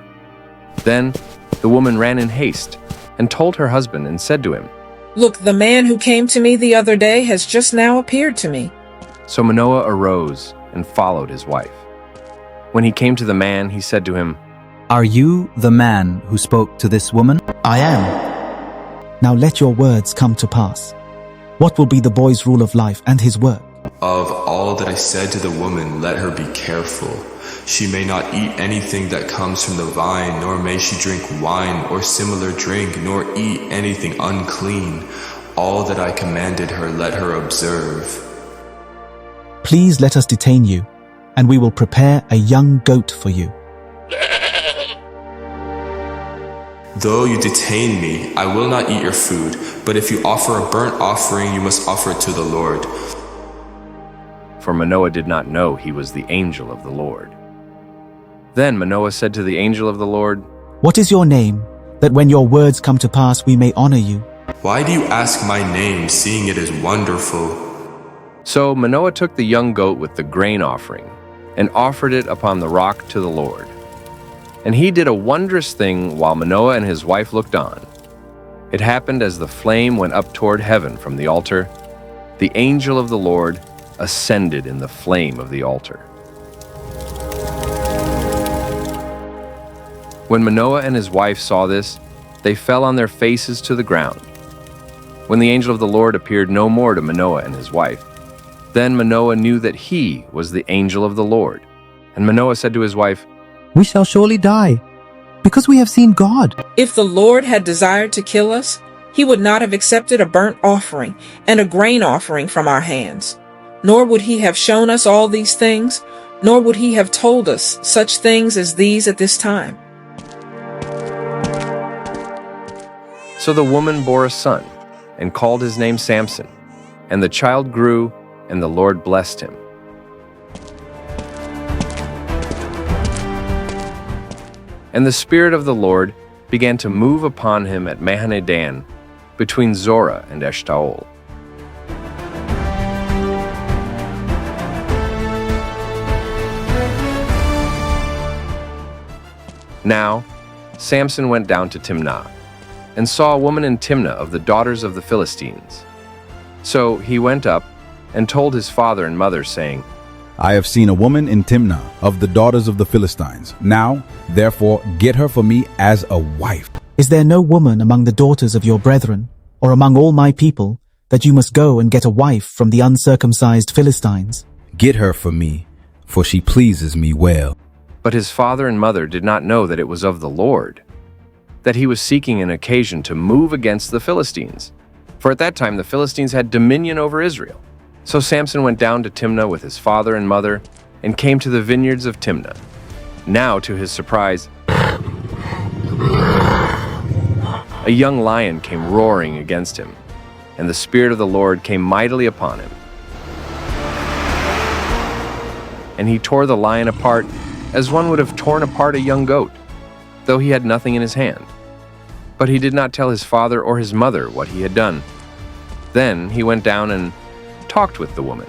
Then the woman ran in haste and told her husband and said to him, "Look, the man who came to me the other day has just now appeared to me." So Manoah arose and followed his wife. When he came to the man, he said to him, Are you the man who spoke to this woman? I am. Now let your words come to pass. What will be the boy's rule of life and his work? Of all that I said to the woman, let her be careful. She may not eat anything that comes from the vine, nor may she drink wine or similar drink, nor eat anything unclean. All that I commanded her, let her observe. Please let us detain you, and we will prepare a young goat for you. Though you detain me, I will not eat your food, but if you offer a burnt offering, you must offer it to the Lord. For Manoah did not know he was the angel of the Lord. Then Manoah said to the angel of the Lord, What is your name, that when your words come to pass we may honor you? Why do you ask my name, seeing it is wonderful? So Manoah took the young goat with the grain offering and offered it upon the rock to the Lord. And he did a wondrous thing while Manoah and his wife looked on. It happened as the flame went up toward heaven from the altar, the angel of the Lord ascended in the flame of the altar. When Manoah and his wife saw this, they fell on their faces to the ground. When the angel of the Lord appeared no more to Manoah and his wife, then Manoah knew that he was the angel of the Lord. And Manoah said to his wife, We shall surely die, because we have seen God. If the Lord had desired to kill us, he would not have accepted a burnt offering and a grain offering from our hands. Nor would he have shown us all these things, nor would he have told us such things as these at this time. So the woman bore a son, and called his name Samson. And the child grew, and the Lord blessed him. And the Spirit of the Lord began to move upon him at Mahaneh-dan, between Zorah and Eshtaol. Now Samson went down to Timnah, and saw a woman in Timnah of the daughters of the Philistines. So he went up and told his father and mother, saying, I have seen a woman in Timnah of the daughters of the Philistines. Now, therefore, get her for me as a wife. Is there no woman among the daughters of your brethren, or among all my people, that you must go and get a wife from the uncircumcised Philistines? Get her for me, for she pleases me well. But his father and mother did not know that it was of the Lord, that he was seeking an occasion to move against the Philistines. For at that time the Philistines had dominion over Israel. So Samson went down to Timnah with his father and mother, and came to the vineyards of Timnah. Now, to his surprise, a young lion came roaring against him, and the Spirit of the Lord came mightily upon him. And he tore the lion apart as one would have torn apart a young goat, though he had nothing in his hand. But he did not tell his father or his mother what he had done. Then he went down and talked with the woman,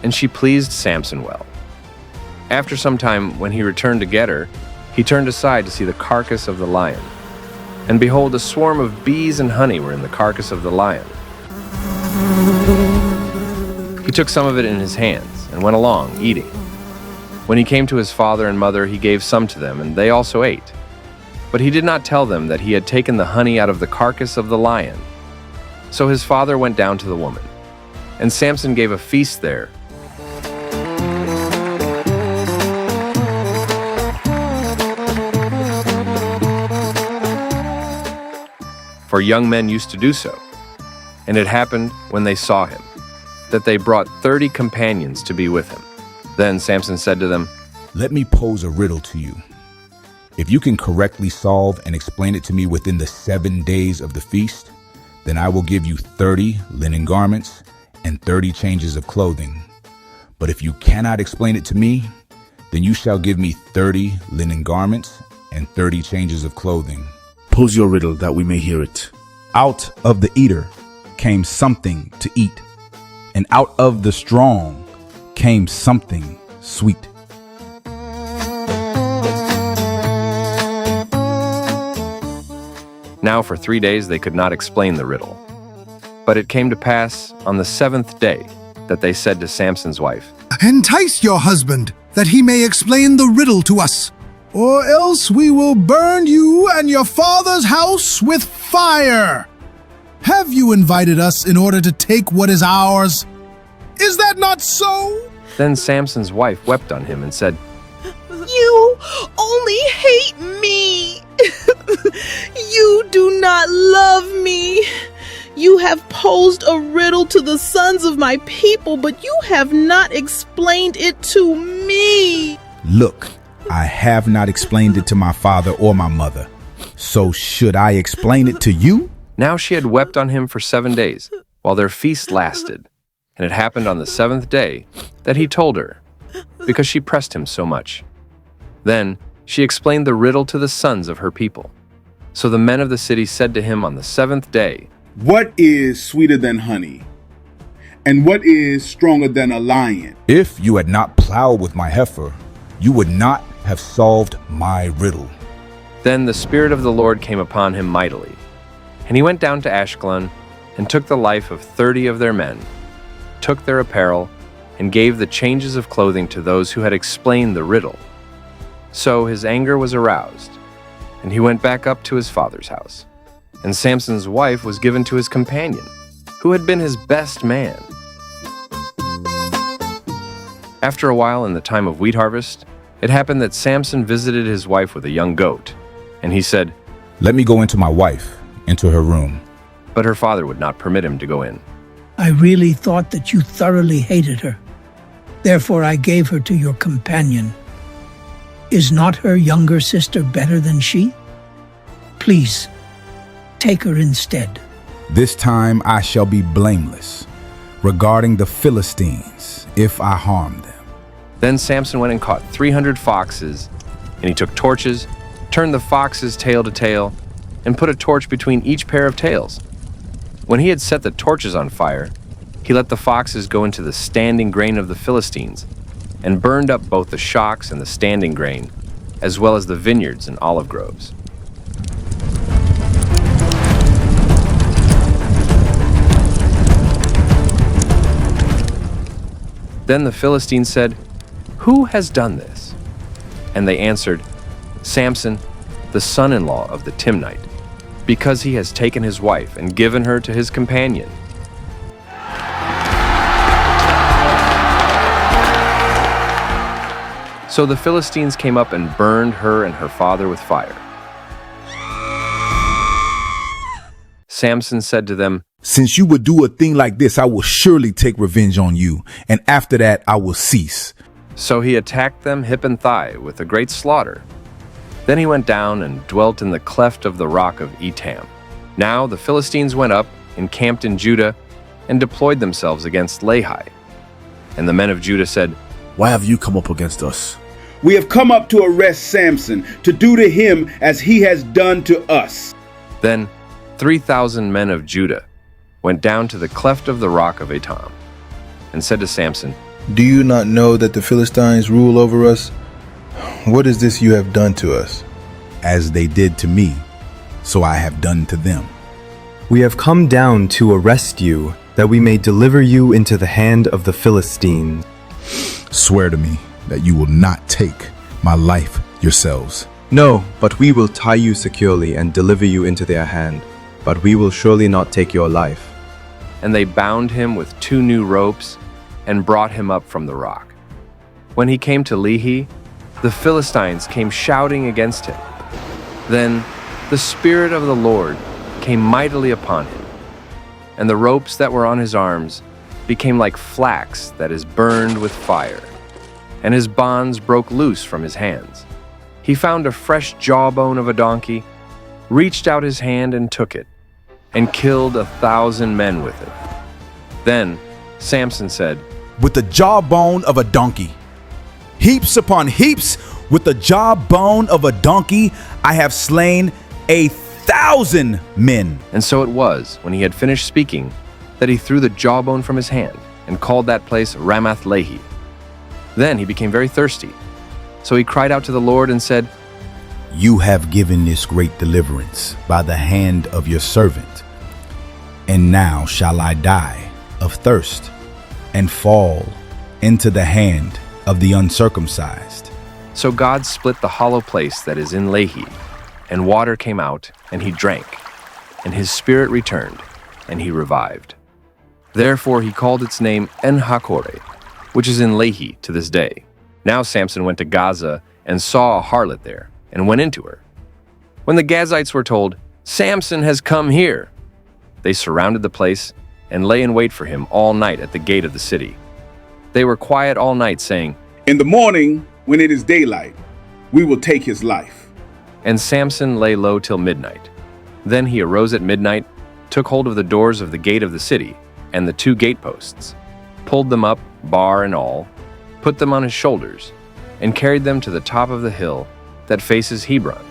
and she pleased Samson well. After some time, when he returned to get her, he turned aside to see the carcass of the lion. And behold, a swarm of bees and honey were in the carcass of the lion. He took some of it in his hands and went along, eating. When he came to his father and mother, he gave some to them, and they also ate. But he did not tell them that he had taken the honey out of the carcass of the lion. So his father went down to the woman, and Samson gave a feast there. For young men used to do so. And it happened, when they saw him, that they brought 30 companions to be with him. Then Samson said to them, Let me pose a riddle to you. If you can correctly solve and explain it to me within the 7 days of the feast, then I will give you 30 linen garments and 30 changes of clothing. But if you cannot explain it to me, then you shall give me 30 linen garments and 30 changes of clothing. Pose your riddle that we may hear it. Out of the eater came something to eat, and out of the strong came something sweet. Now for 3 days they could not explain the riddle. But it came to pass on the 7th day that they said to Samson's wife, Entice your husband, that he may explain the riddle to us, or else we will burn you and your father's house with fire. Have you invited us in order to take what is ours? Is that not so? Then Samson's wife wept on him and said, You only hate me. You do not love me. You have posed a riddle to the sons of my people, but you have not explained it to me. Look, I have not explained it to my father or my mother. So should I explain it to you? Now she had wept on him for 7 days, while their feast lasted. And it happened on the 7th day that he told her, because she pressed him so much. Then she explained the riddle to the sons of her people. So the men of the city said to him on the 7th day, What is sweeter than honey? And what is stronger than a lion? If you had not plowed with my heifer, you would not have solved my riddle. Then the Spirit of the Lord came upon him mightily, and he went down to Ashkelon and took the life of 30 of their men, took their apparel, and gave the changes of clothing to those who had explained the riddle. So his anger was aroused, and he went back up to his father's house. And Samson's wife was given to his companion, who had been his best man. After a while, in the time of wheat harvest, it happened that Samson visited his wife with a young goat, and he said, Let me go into my wife, into her room. But her father would not permit him to go in. I really thought that you thoroughly hated her. Therefore I gave her to your companion. Is not her younger sister better than she? Please, take her instead. This time I shall be blameless regarding the Philistines if I harm them. Then Samson went and caught 300 foxes, and he took torches, turned the foxes tail to tail, and put a torch between each pair of tails. When he had set the torches on fire, he let the foxes go into the standing grain of the Philistines, and burned up both the shocks and the standing grain, as well as the vineyards and olive groves. Then the Philistines said, Who has done this? And they answered, Samson, the son-in-law of the Timnite, because he has taken his wife and given her to his companion. So the Philistines came up and burned her and her father with fire. Samson said to them, Since you would do a thing like this, I will surely take revenge on you, and after that I will cease. So he attacked them hip and thigh with a great slaughter. Then he went down and dwelt in the cleft of the rock of Etam. Now the Philistines went up, encamped in Judah, and deployed themselves against Lehi. And the men of Judah said, Why have you come up against us? We have come up to arrest Samson, to do to him as he has done to us. Then 3,000 men of Judah went down to the cleft of the rock of Etam, and said to Samson, Do you not know that the Philistines rule over us? What is this you have done to us? As they did to me, so I have done to them. We have come down to arrest you, that we may deliver you into the hand of the Philistines. Swear to me that you will not take my life yourselves. No, but we will tie you securely and deliver you into their hand. But we will surely not take your life. And they bound him with 2 new ropes and brought him up from the rock. When he came to Lehi, the Philistines came shouting against him. Then the Spirit of the Lord came mightily upon him, and the ropes that were on his arms became like flax that is burned with fire, and his bonds broke loose from his hands. He found a fresh jawbone of a donkey, reached out his hand and took it, and killed 1,000 men with it. Then Samson said, With the jawbone of a donkey, heaps upon heaps, with the jawbone of a donkey, I have slain 1,000 1,000 men. And so it was, when he had finished speaking, that he threw the jawbone from his hand and called that place Ramath Lehi. Then he became very thirsty. So he cried out to the Lord and said, You have given this great deliverance by the hand of your servant. And now shall I die of thirst and fall into the hand of the uncircumcised. So God split the hollow place that is in Lehi, and water came out, and he drank, and his spirit returned, and he revived. Therefore he called its name En-Hakkore, which is in Lehi to this day. Now Samson went to Gaza and saw a harlot there, and went into her. When the Gazites were told, Samson has come here, they surrounded the place and lay in wait for him all night at the gate of the city. They were quiet all night, saying, In the morning, when it is daylight, we will take his life. And Samson lay low till midnight. Then he arose at midnight, took hold of the doors of the gate of the city, and the 2 gateposts, pulled them up, bar and all, put them on his shoulders, and carried them to the top of the hill that faces Hebron.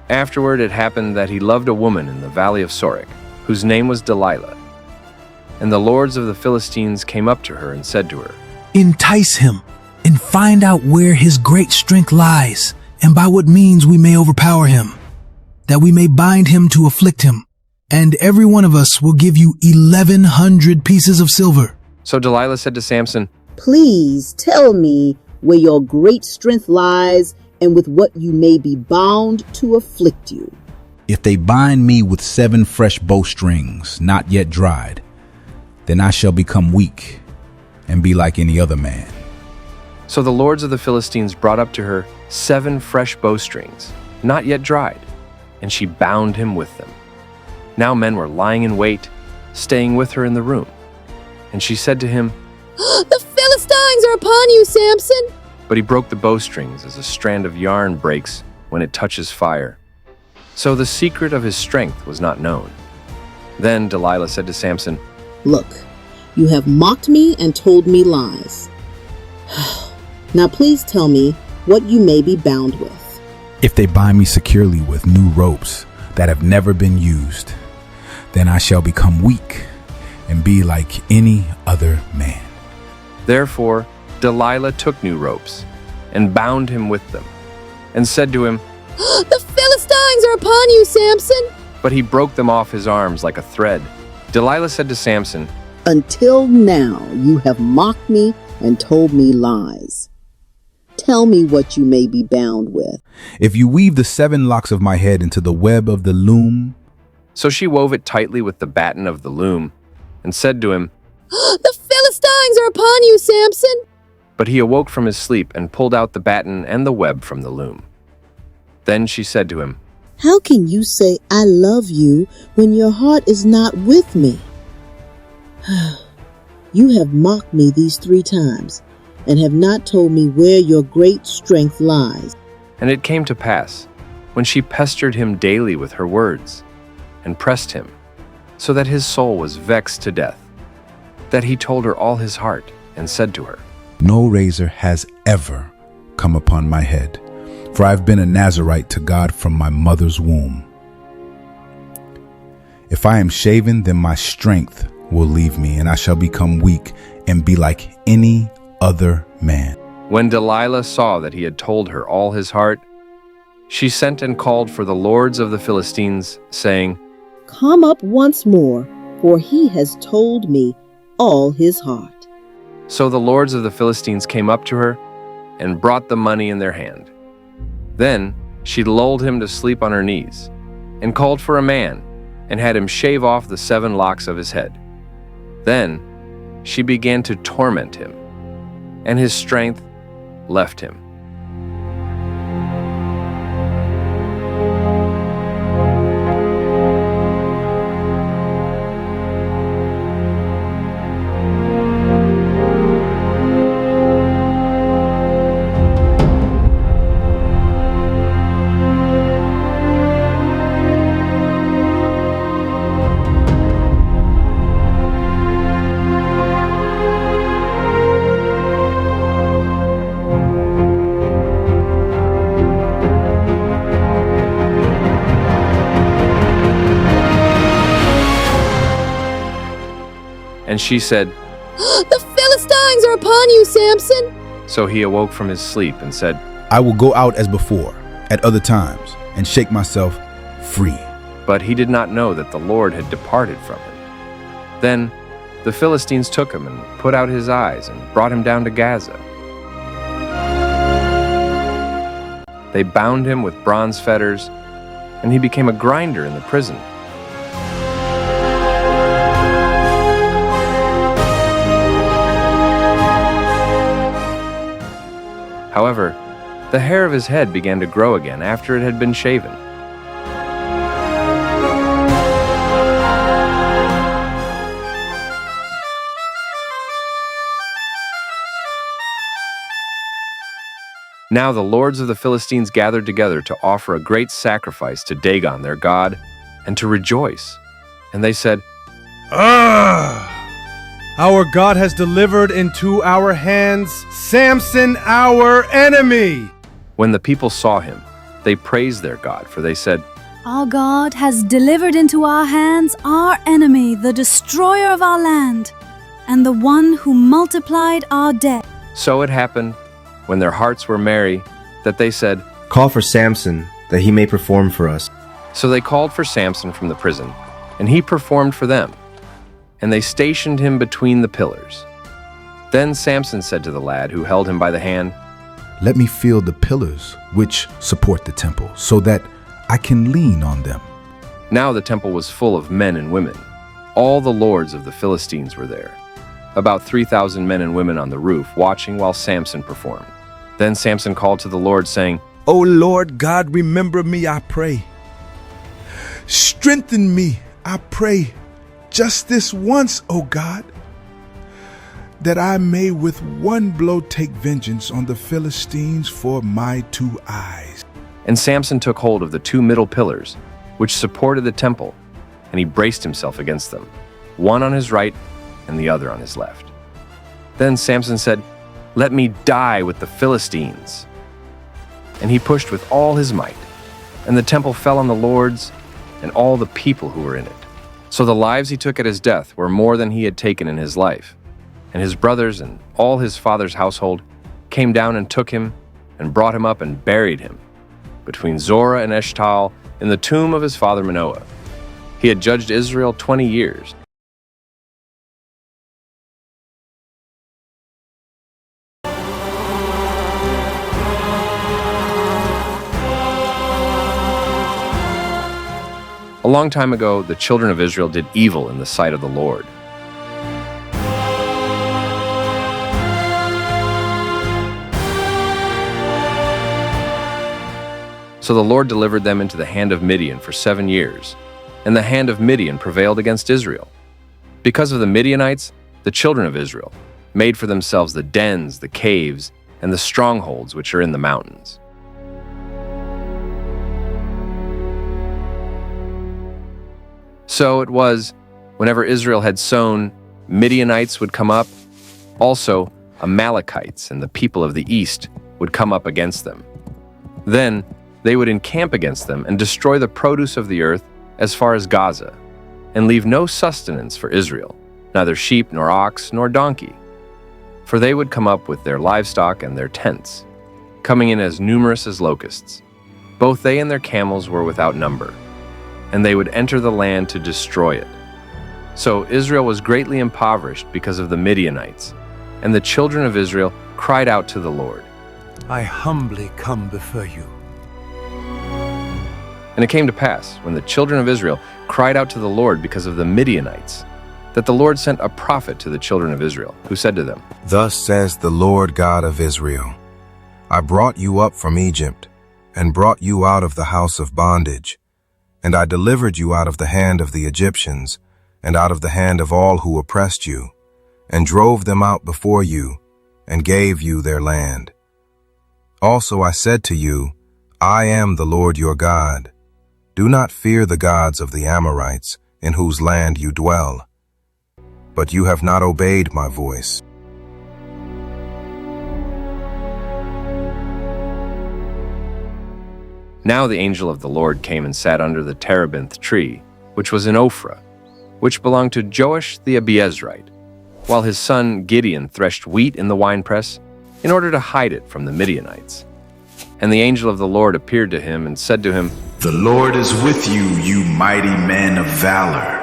Afterward it happened that he loved a woman in the valley of Sorek, whose name was Delilah. And the lords of the Philistines came up to her and said to her, Entice him, and find out where his great strength lies, and by what means we may overpower him, that we may bind him to afflict him. And every one of us will give you 1,100 pieces of silver. So Delilah said to Samson, Please tell me where your great strength lies, and with what you may be bound to afflict you. If they bind me with 7 fresh bowstrings, not yet dried, then I shall become weak and be like any other man. So the lords of the Philistines brought up to her 7 fresh bowstrings, not yet dried, and she bound him with them. Now men were lying in wait, staying with her in the room. And she said to him, The Philistines are upon you, Samson. But he broke the bowstrings as a strand of yarn breaks when it touches fire. So the secret of his strength was not known. Then Delilah said to Samson, Look, you have mocked me and told me lies. Now please tell me what you may be bound with. If they bind me securely with new ropes that have never been used, then I shall become weak and be like any other man. Therefore Delilah took new ropes and bound him with them, and said to him, The Philistines are upon you, Samson. But he broke them off his arms like a thread. Delilah said to Samson, Until now you have mocked me and told me lies. Tell me what you may be bound with. If you weave the 7 locks of my head into the web of the loom. So she wove it tightly with the batten of the loom, and said to him, The Philistines are upon you, Samson. But he awoke from his sleep and pulled out the batten and the web from the loom. Then she said to him, How can you say I love you when your heart is not with me? You have mocked me these 3 times and have not told me where your great strength lies. And it came to pass, when she pestered him daily with her words, and pressed him, so that his soul was vexed to death, that he told her all his heart, and said to her, No razor has ever come upon my head, for I've been a Nazirite to God from my mother's womb. If I am shaven, then my strength will leave me, and I shall become weak and be like any other man. When Delilah saw that he had told her all his heart, she sent and called for the lords of the Philistines, saying, Come up once more, for he has told me all his heart. So the lords of the Philistines came up to her and brought the money in their hand. Then she lulled him to sleep on her knees, and called for a man, and had him shave off the 7 locks of his head. Then she began to torment him, and his strength left him. And she said, The Philistines are upon you, Samson! So he awoke from his sleep and said, I will go out as before, at other times, and shake myself free. But he did not know that the Lord had departed from him. Then the Philistines took him and put out his eyes and brought him down to Gaza. They bound him with bronze fetters, and he became a grinder in the prison. However, the hair of his head began to grow again after it had been shaven. Now the lords of the Philistines gathered together to offer a great sacrifice to Dagon their god and to rejoice. And they said, Our God has delivered into our hands Samson, our enemy. When the people saw him, they praised their God, for they said, Our God has delivered into our hands our enemy, the destroyer of our land, and the one who multiplied our debt. So it happened, when their hearts were merry, that they said, Call for Samson, that he may perform for us. So they called for Samson from the prison, and he performed for them. And they stationed him between the pillars. Then Samson said to the lad who held him by the hand, Let me feel the pillars which support the temple, so that I can lean on them. Now the temple was full of men and women. All the lords of the Philistines were there. About 3,000 men and women on the roof, watching while Samson performed. Then Samson called to the Lord, saying, O Lord God, remember me, I pray. Strengthen me, I pray, just this once, O God, that I may with one blow take vengeance on the Philistines for my 2 eyes. And Samson took hold of the 2 middle pillars, which supported the temple, and he braced himself against them, one on his right and the other on his left. Then Samson said, Let me die with the Philistines. And he pushed with all his might, and the temple fell on the lords and all the people who were in it. So the lives he took at his death were more than he had taken in his life. And his brothers and all his father's household came down and took him and brought him up and buried him between Zorah and Eshtal in the tomb of his father Manoah. He had judged Israel 20 years. A long time ago, the children of Israel did evil in the sight of the Lord. So the Lord delivered them into the hand of Midian for 7 years, and the hand of Midian prevailed against Israel. Because of the Midianites, the children of Israel made for themselves the dens, the caves, and the strongholds which are in the mountains. So it was, whenever Israel had sown, Midianites would come up. Also, Amalekites and the people of the east would come up against them. Then they would encamp against them and destroy the produce of the earth as far as Gaza, and leave no sustenance for Israel, neither sheep nor ox nor donkey. For they would come up with their livestock and their tents, coming in as numerous as locusts. Both they and their camels were without number, and they would enter the land to destroy it. So Israel was greatly impoverished because of the Midianites, and the children of Israel cried out to the Lord. I humbly come before you. And it came to pass, when the children of Israel cried out to the Lord because of the Midianites, that the Lord sent a prophet to the children of Israel, who said to them, Thus says the Lord God of Israel, I brought you up from Egypt, and brought you out of the house of bondage, and I delivered you out of the hand of the Egyptians, and out of the hand of all who oppressed you, and drove them out before you, and gave you their land. Also I said to you, I am the Lord your God. Do not fear the gods of the Amorites, in whose land you dwell. But you have not obeyed my voice. Now the angel of the Lord came and sat under the terebinth tree, which was in Ophrah, which belonged to Joash the Abiezrite. while his son Gideon threshed wheat in the winepress in order to hide it from the Midianites. And the angel of the Lord appeared to him and said to him, The Lord is with you, you mighty men of valor.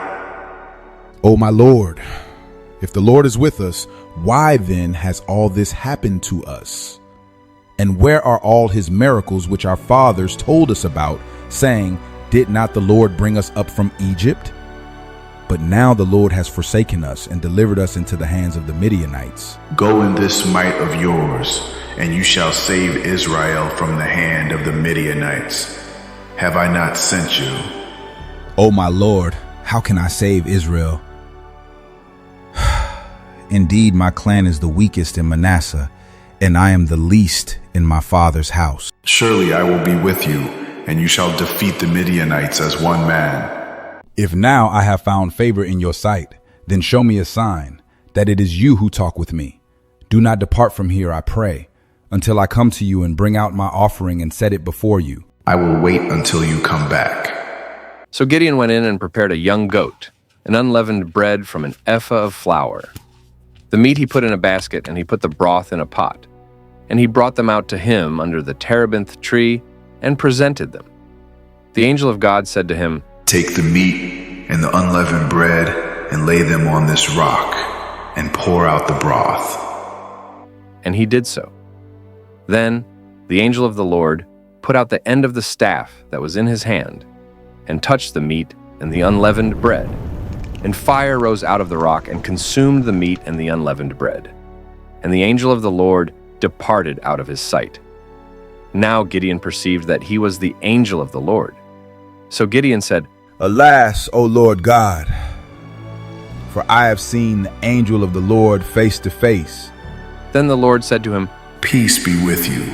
O my Lord, if the Lord is with us, why then has all this happened to us? And where are all his miracles which our fathers told us about, saying, Did not the Lord bring us up from Egypt? But now the Lord has forsaken us and delivered us into the hands of the Midianites. Go in this might of yours, and you shall save Israel from the hand of the Midianites. Have I not sent you? O my Lord, how can I save Israel? Indeed, my clan is the weakest in Manasseh, and I am the least in my father's house. Surely I will be with you, and you shall defeat the Midianites as one man. If now I have found favor in your sight, then show me a sign that it is you who talk with me. Do not depart from here, I pray, until I come to you and bring out my offering and set it before you. I will wait until you come back. So Gideon went in and prepared a young goat, and unleavened bread from an ephah of flour. The meat he put in a basket, and he put the broth in a pot. And he brought them out to him under the terebinth tree and presented them. The angel of God said to him, Take the meat and the unleavened bread and lay them on this rock and pour out the broth. And he did so. Then the angel of the Lord put out the end of the staff that was in his hand and touched the meat and the unleavened bread. And fire rose out of the rock and consumed the meat and the unleavened bread. And the angel of the Lord departed out of his sight. Now Gideon perceived that he was the angel of the Lord. So Gideon said, Alas, O Lord God, for I have seen the angel of the Lord face to face. Then the Lord said to him, Peace be with you.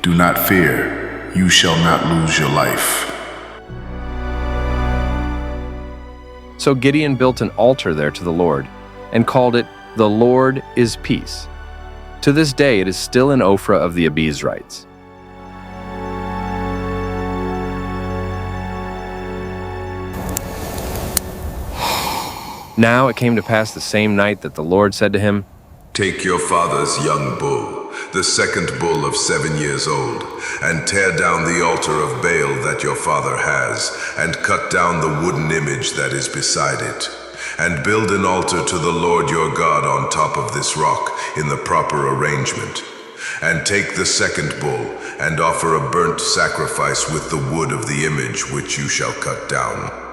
Do not fear. You shall not lose your life. So Gideon built an altar there to the Lord and called it, The Lord is Peace. To this day it is still in Ophrah of the Abiezrites. Now it came to pass the same night that the Lord said to him, Take your father's young bull, the second bull of 7 years old, and tear down the altar of Baal that your father has, and cut down the wooden image that is beside it, and build an altar to the Lord your God on top of this rock in the proper arrangement. And take the second bull, and offer a burnt sacrifice with the wood of the image which you shall cut down.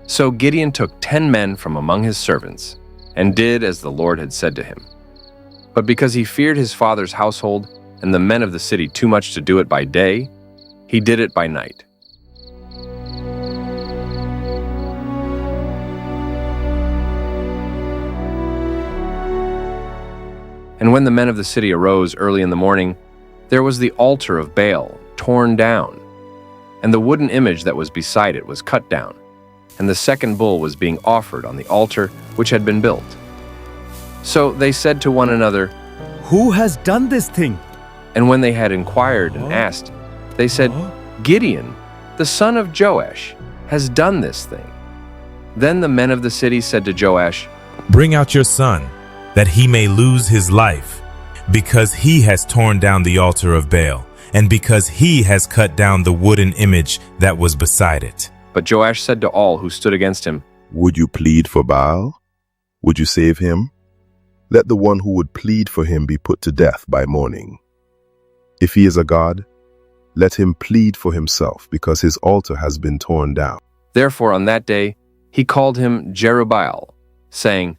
So Gideon took 10 men from among his servants, and did as the Lord had said to him. But because he feared his father's household and the men of the city too much to do it by day, he did it by night. And when the men of the city arose early in the morning, there was the altar of Baal torn down, and the wooden image that was beside it was cut down, and the second bull was being offered on the altar which had been built. So they said to one another, Who has done this thing? And when they had inquired and asked, they said, Gideon, the son of Joash, has done this thing. Then the men of the city said to Joash, Bring out your son, that he may lose his life, because he has torn down the altar of Baal, and because he has cut down the wooden image that was beside it. But Joash said to all who stood against him, Would you plead for Baal? Would you save him? Let the one who would plead for him be put to death by morning. If he is a god, let him plead for himself, because his altar has been torn down. Therefore on that day he called him Jerubbaal, saying,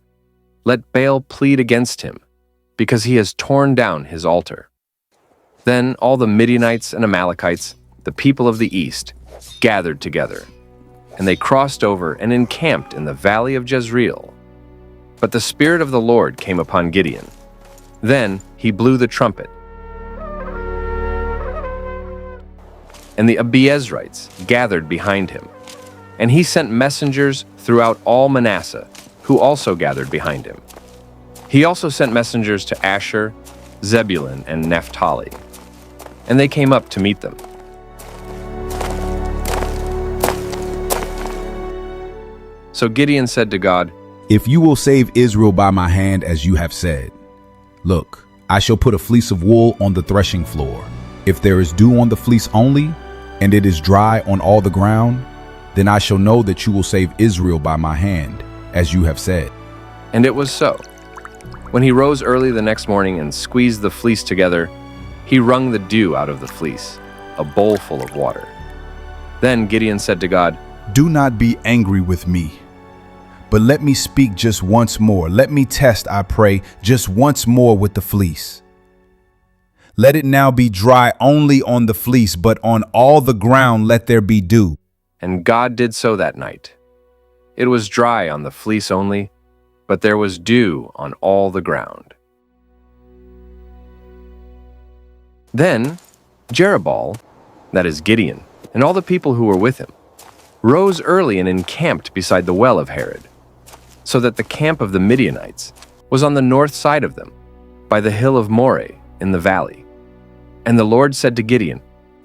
Let Baal plead against him, because he has torn down his altar. Then all the Midianites and Amalekites, the people of the east, gathered together, and they crossed over and encamped in the valley of Jezreel. But the Spirit of the Lord came upon Gideon. Then he blew the trumpet, and the Abiezrites gathered behind him. And he sent messengers throughout all Manasseh, who also gathered behind him. He also sent messengers to Asher, Zebulun, and Naphtali, and they came up to meet them. So Gideon said to God, "If you will save Israel by my hand as you have said, look, I shall put a fleece of wool on the threshing floor. If there is dew on the fleece only, and it is dry on all the ground, then I shall know that you will save Israel by my hand, as you have said." And it was so. When he rose early the next morning and squeezed the fleece together, he wrung the dew out of the fleece, a bowl full of water. Then Gideon said to God, "Do not be angry with me, but let me speak just once more. Let me test, I pray, just once more with the fleece. Let it now be dry only on the fleece, but on all the ground let there be dew." And God did so that night. It was dry on the fleece only, but there was dew on all the ground. Then Jerubbaal, that is Gideon, and all the people who were with him, rose early and encamped beside the well of Harod, so that the camp of the Midianites was on the north side of them, by the hill of Moreh in the valley. And the Lord said to Gideon,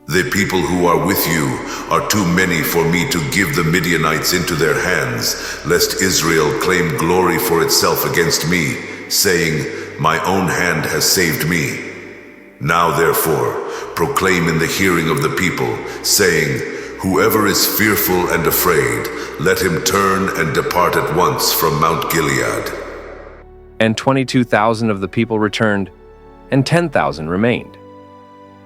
"The people who are with you are too many for me to give the Midianites into their hands, lest Israel claim glory for itself against me, saying, 'My own hand has saved me.' Now therefore, proclaim in the hearing of the people, saying, 'Whoever is fearful and afraid, let him turn and depart at once from Mount Gilead.'" And 22,000 of the people returned, and 10,000 remained.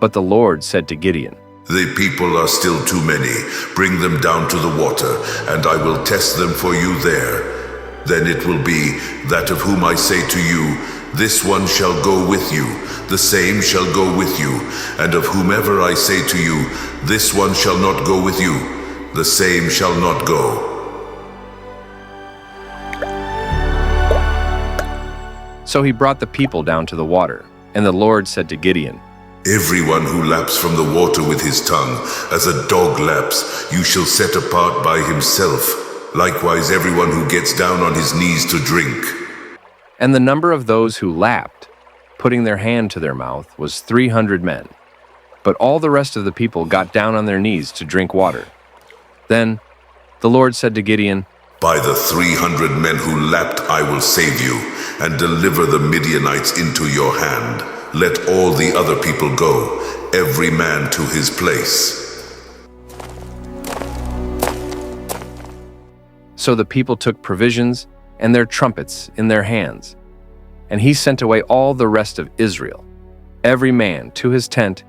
But the Lord said to Gideon, "The people are still too many. Bring them down to the water, and I will test them for you there. Then it will be that of whom I say to you, 'This one shall go with you,' the same shall go with you. And of whomever I say to you, 'This one shall not go with you,' the same shall not go." So he brought the people down to the water, and the Lord said to Gideon, "Everyone who laps from the water with his tongue, as a dog laps, you shall set apart by himself. Likewise, everyone who gets down on his knees to drink." And the number of those who lapped, putting their hand to their mouth, was 300 men. But all the rest of the people got down on their knees to drink water. Then the Lord said to Gideon, "By the 300 men who lapped I will save you, and deliver the Midianites into your hand. Let all the other people go, every man to his place." So the people took provisions and their trumpets in their hands, and he sent away all the rest of Israel, every man to his tent,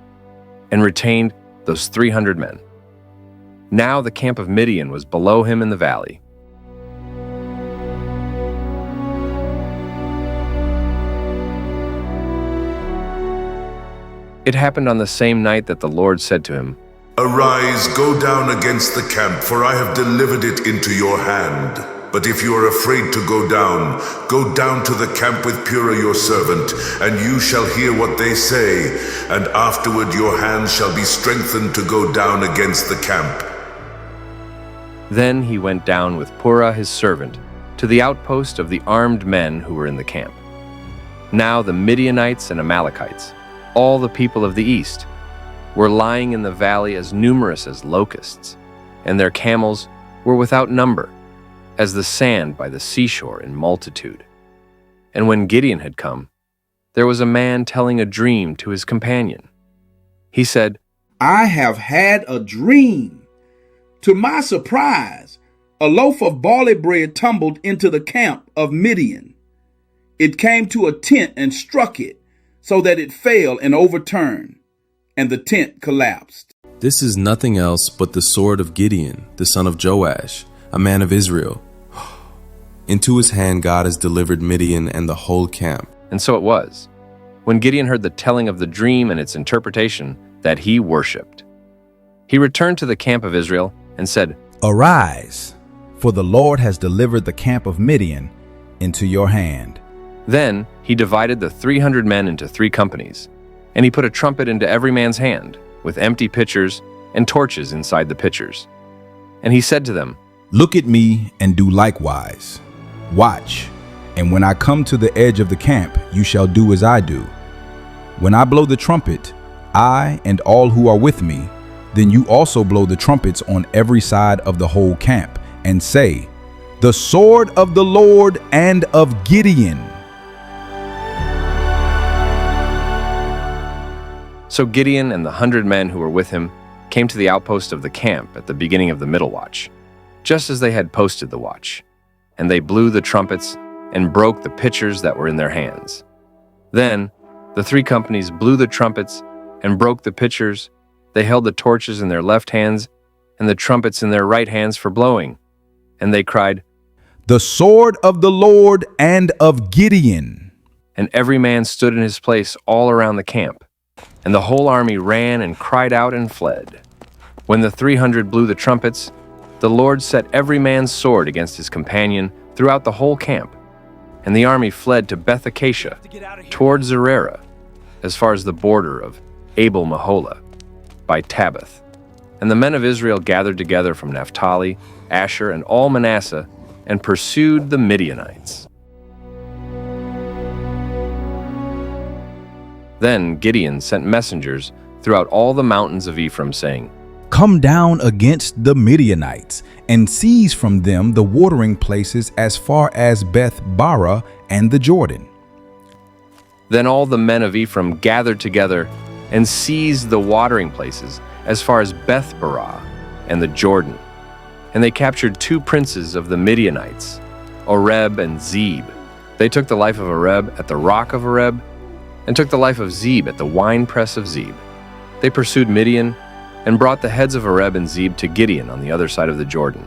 and retained those 300 men. Now the camp of Midian was below him in the valley. It happened on the same night that the Lord said to him, "Arise, go down against the camp, for I have delivered it into your hand. But if you are afraid to go down to the camp with Purah your servant, and you shall hear what they say, and afterward your hands shall be strengthened to go down against the camp." Then he went down with Purah his servant to the outpost of the armed men who were in the camp. Now the Midianites and Amalekites, all the people of the east, were lying in the valley as numerous as locusts, and their camels were without number, as the sand by the seashore in multitude. And when Gideon had come, there was a man telling a dream to his companion. He said, "I have had a dream. To my surprise, a loaf of barley bread tumbled into the camp of Midian. It came to a tent and struck it, so that it fell and overturned, and the tent collapsed." This is nothing else but the sword of Gideon, the son of Joash, a man of Israel. Into his hand God has delivered Midian and the whole camp. And so it was, when Gideon heard the telling of the dream and its interpretation, that he worshipped. He returned to the camp of Israel and said, "Arise, for the Lord has delivered the camp of Midian into your hand." Then he divided the 300 men into 3 companies, and he put a trumpet into every man's hand, with empty pitchers and torches inside the pitchers. And he said to them, "Look at me and do likewise. Watch, and when I come to the edge of the camp, you shall do as I do. When I blow the trumpet, I and all who are with me, then you also blow the trumpets on every side of the whole camp, and say, the sword of the Lord and of Gideon. So Gideon and the 100 men who were with him came to the outpost of the camp at the beginning of the middle watch, just as they had posted the watch. And they blew the trumpets and broke the pitchers that were in their hands. Then the 3 companies blew the trumpets and broke the pitchers. They held the torches in their left hands and the trumpets in their right hands for blowing. And they cried, "The sword of the Lord and of Gideon." And every man stood in his place all around the camp. And the whole army ran and cried out and fled. When the 300 blew the trumpets, the Lord set every man's sword against his companion throughout the whole camp. And the army fled to Beth Acacia, toward Zererah, as far as the border of Abel Meholah, by Tabbath. And the men of Israel gathered together from Naphtali, Asher, and all Manasseh, and pursued the Midianites. Then Gideon sent messengers throughout all the mountains of Ephraim, saying, "Come down against the Midianites, and seize from them the watering places as far as Beth-barah and the Jordan." Then all the men of Ephraim gathered together and seized the watering places as far as Beth-barah and the Jordan. And they captured 2 princes of the Midianites, Oreb and Zeb. They took the life of Oreb at the rock of Oreb, and took the life of Zeb at the winepress of Zeb. They pursued Midian, and brought the heads of Oreb and Zeb to Gideon on the other side of the Jordan.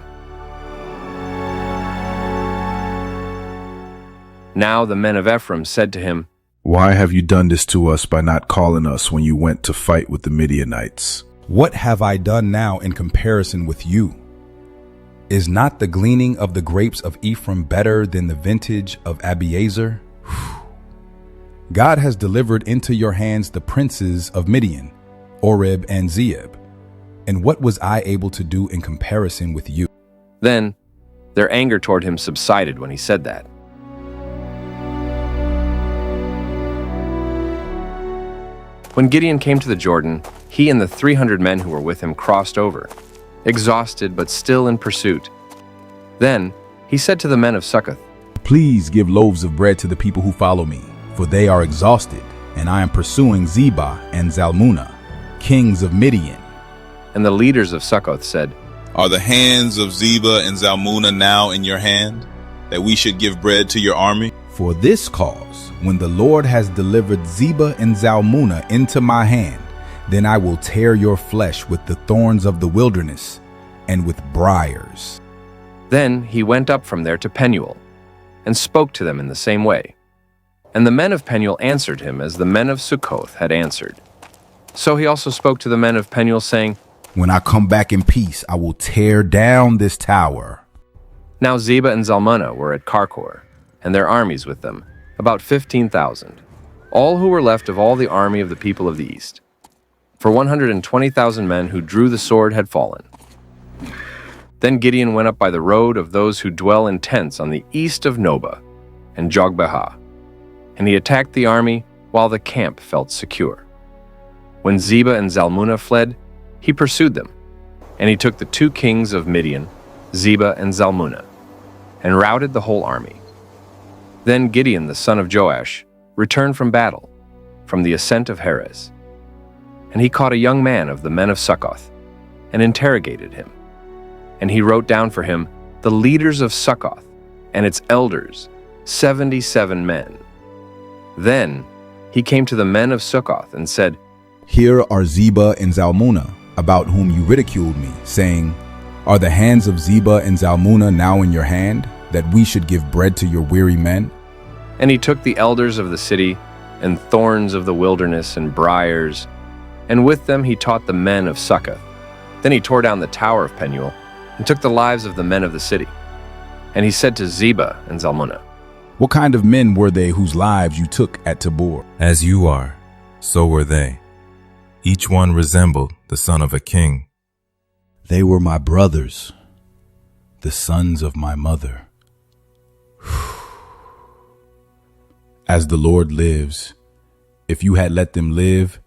Now the men of Ephraim said to him, "Why have you done this to us by not calling us when you went to fight with the Midianites?" What have I done now in comparison with you? Is not the gleaning of the grapes of Ephraim better than the vintage of Abiezer? God has delivered into your hands the princes of Midian, Oreb and Zeb. And what was I able to do in comparison with you? Then their anger toward him subsided when he said that. When Gideon came to the Jordan, he and the 300 men who were with him crossed over, exhausted but still in pursuit. Then he said to the men of Succoth, "Please give loaves of bread to the people who follow me, for they are exhausted, and I am pursuing Zebah and Zalmunna, kings of Midian." And the leaders of Succoth said, "Are the hands of Zebah and Zalmunna now in your hand, that we should give bread to your army?" For this cause, when the Lord has delivered Zebah and Zalmunna into my hand, then I will tear your flesh with the thorns of the wilderness and with briars. Then he went up from there to Penuel, and spoke to them in the same way. And the men of Penuel answered him as the men of Succoth had answered. So he also spoke to the men of Penuel, saying, "When I come back in peace, I will tear down this tower." Now Zebah and Zalmunna were at Karkor, and their armies with them, about 15,000, all who were left of all the army of the people of the east. For 120,000 men who drew the sword had fallen. Then Gideon went up by the road of those who dwell in tents on the east of Nobah and Jogbehah, and he attacked the army while the camp felt secure. When Zebah and Zalmunna fled, he pursued them, and he took the 2 kings of Midian, Zebah and Zalmunna, and routed the whole army. Then Gideon the son of Joash returned from battle, from the ascent of Heres. And he caught a young man of the men of Succoth, and interrogated him. And he wrote down for him the leaders of Succoth and its elders, 77 men. Then he came to the men of Succoth and said, "Here are Zebah and Zalmunna, about whom you ridiculed me, saying, 'Are the hands of Zebah and Zalmunna now in your hand, that we should give bread to your weary men?'" And he took the elders of the city, and thorns of the wilderness, and briars, and with them he taught the men of Succoth. Then he tore down the tower of Penuel, and took the lives of the men of the city. And he said to Zebah and Zalmunna, "What kind of men were they whose lives you took at Tabor?" As you are, so were they. Each one resembled the son of a king. "They were my brothers, the sons of my mother. As the Lord lives, if you had let them live,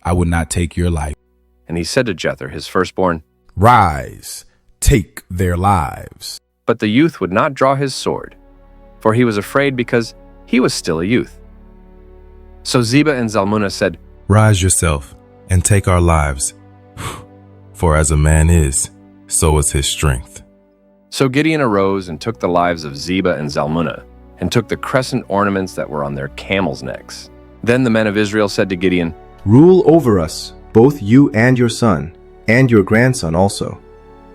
I would not take your life." And he said to Jether, his firstborn, "Rise, take their lives." But the youth would not draw his sword, for he was afraid because he was still a youth. So Zebah and Zalmunna said, Rise yourself and take our lives, for as a man is, so is his strength. So Gideon arose and took the lives of Zebah and Zalmunna, and took the crescent ornaments that were on their camels' necks. Then the men of Israel said to Gideon, Rule over us, both you and your son, and your grandson also,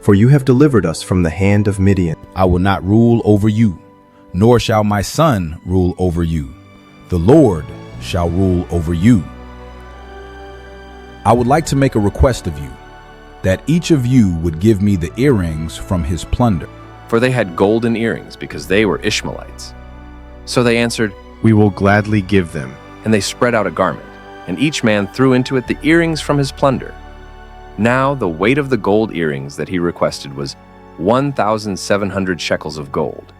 for you have delivered us from the hand of Midian. I will not rule over you, nor shall my son rule over you. The Lord shall rule over you. I would like to make a request of you, that each of you would give me the earrings from his plunder. For they had golden earrings, because they were Ishmaelites. So they answered, We will gladly give them. And they spread out a garment, and each man threw into it the earrings from his plunder. Now the weight of the gold earrings that he requested was 1,700 shekels of gold,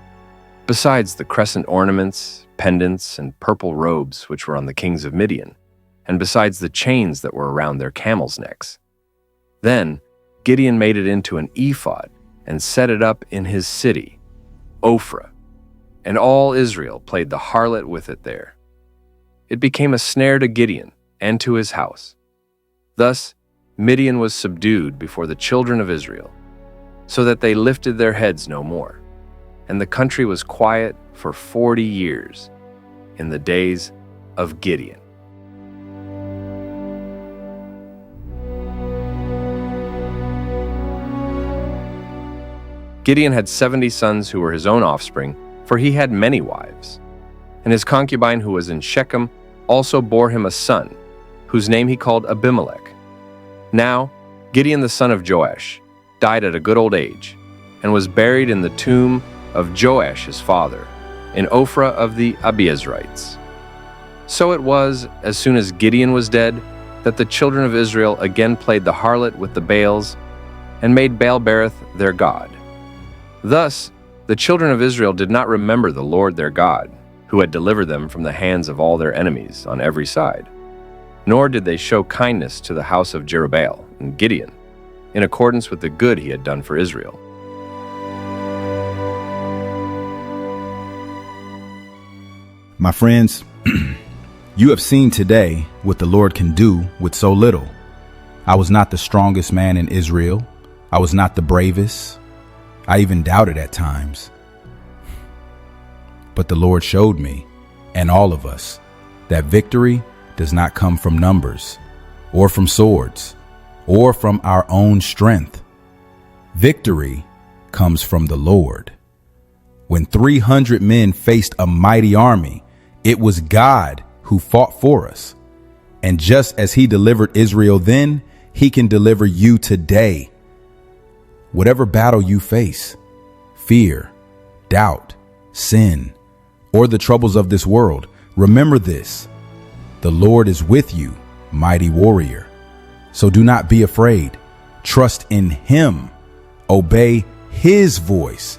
besides the crescent ornaments, pendants, and purple robes which were on the kings of Midian, and besides the chains that were around their camels' necks. Then Gideon made it into an ephod and set it up in his city, Ophrah, and all Israel played the harlot with it there. It became a snare to Gideon and to his house. Thus Midian was subdued before the children of Israel, so that they lifted their heads no more, and the country was quiet for 40 years in the days of Gideon. Gideon had 70 sons who were his own offspring, for he had many wives. And his concubine who was in Shechem also bore him a son, whose name he called Abimelech. Now Gideon the son of Joash died at a good old age, and was buried in the tomb of Joash his father, in Ophrah of the Abiezrites. So it was, as soon as Gideon was dead, that the children of Israel again played the harlot with the Baals, and made Baal-berith their god. Thus the children of Israel did not remember the Lord their God, who had delivered them from the hands of all their enemies on every side, nor did they show kindness to the house of Jerubbaal and Gideon, in accordance with the good he had done for Israel. My friends, you have seen today what the Lord can do with so little. I was not the strongest man in Israel. I was not the bravest. I even doubted at times. But the Lord showed me, and all of us, that victory does not come from numbers, or from swords, or from our own strength. Victory comes from the Lord. When 300 men faced a mighty army, it was God who fought for us. And just as he delivered Israel then, he can deliver you today. Whatever battle you face, fear, doubt, sin, or the troubles of this world, remember this: the Lord is with you, mighty warrior. So do not be afraid. Trust in him. Obey his voice,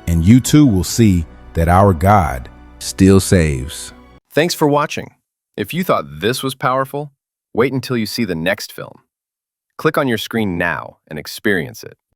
and you too will see that our God still saves. Thanks for watching. If you thought this was powerful, wait until you see the next film. Click on your screen now and experience it.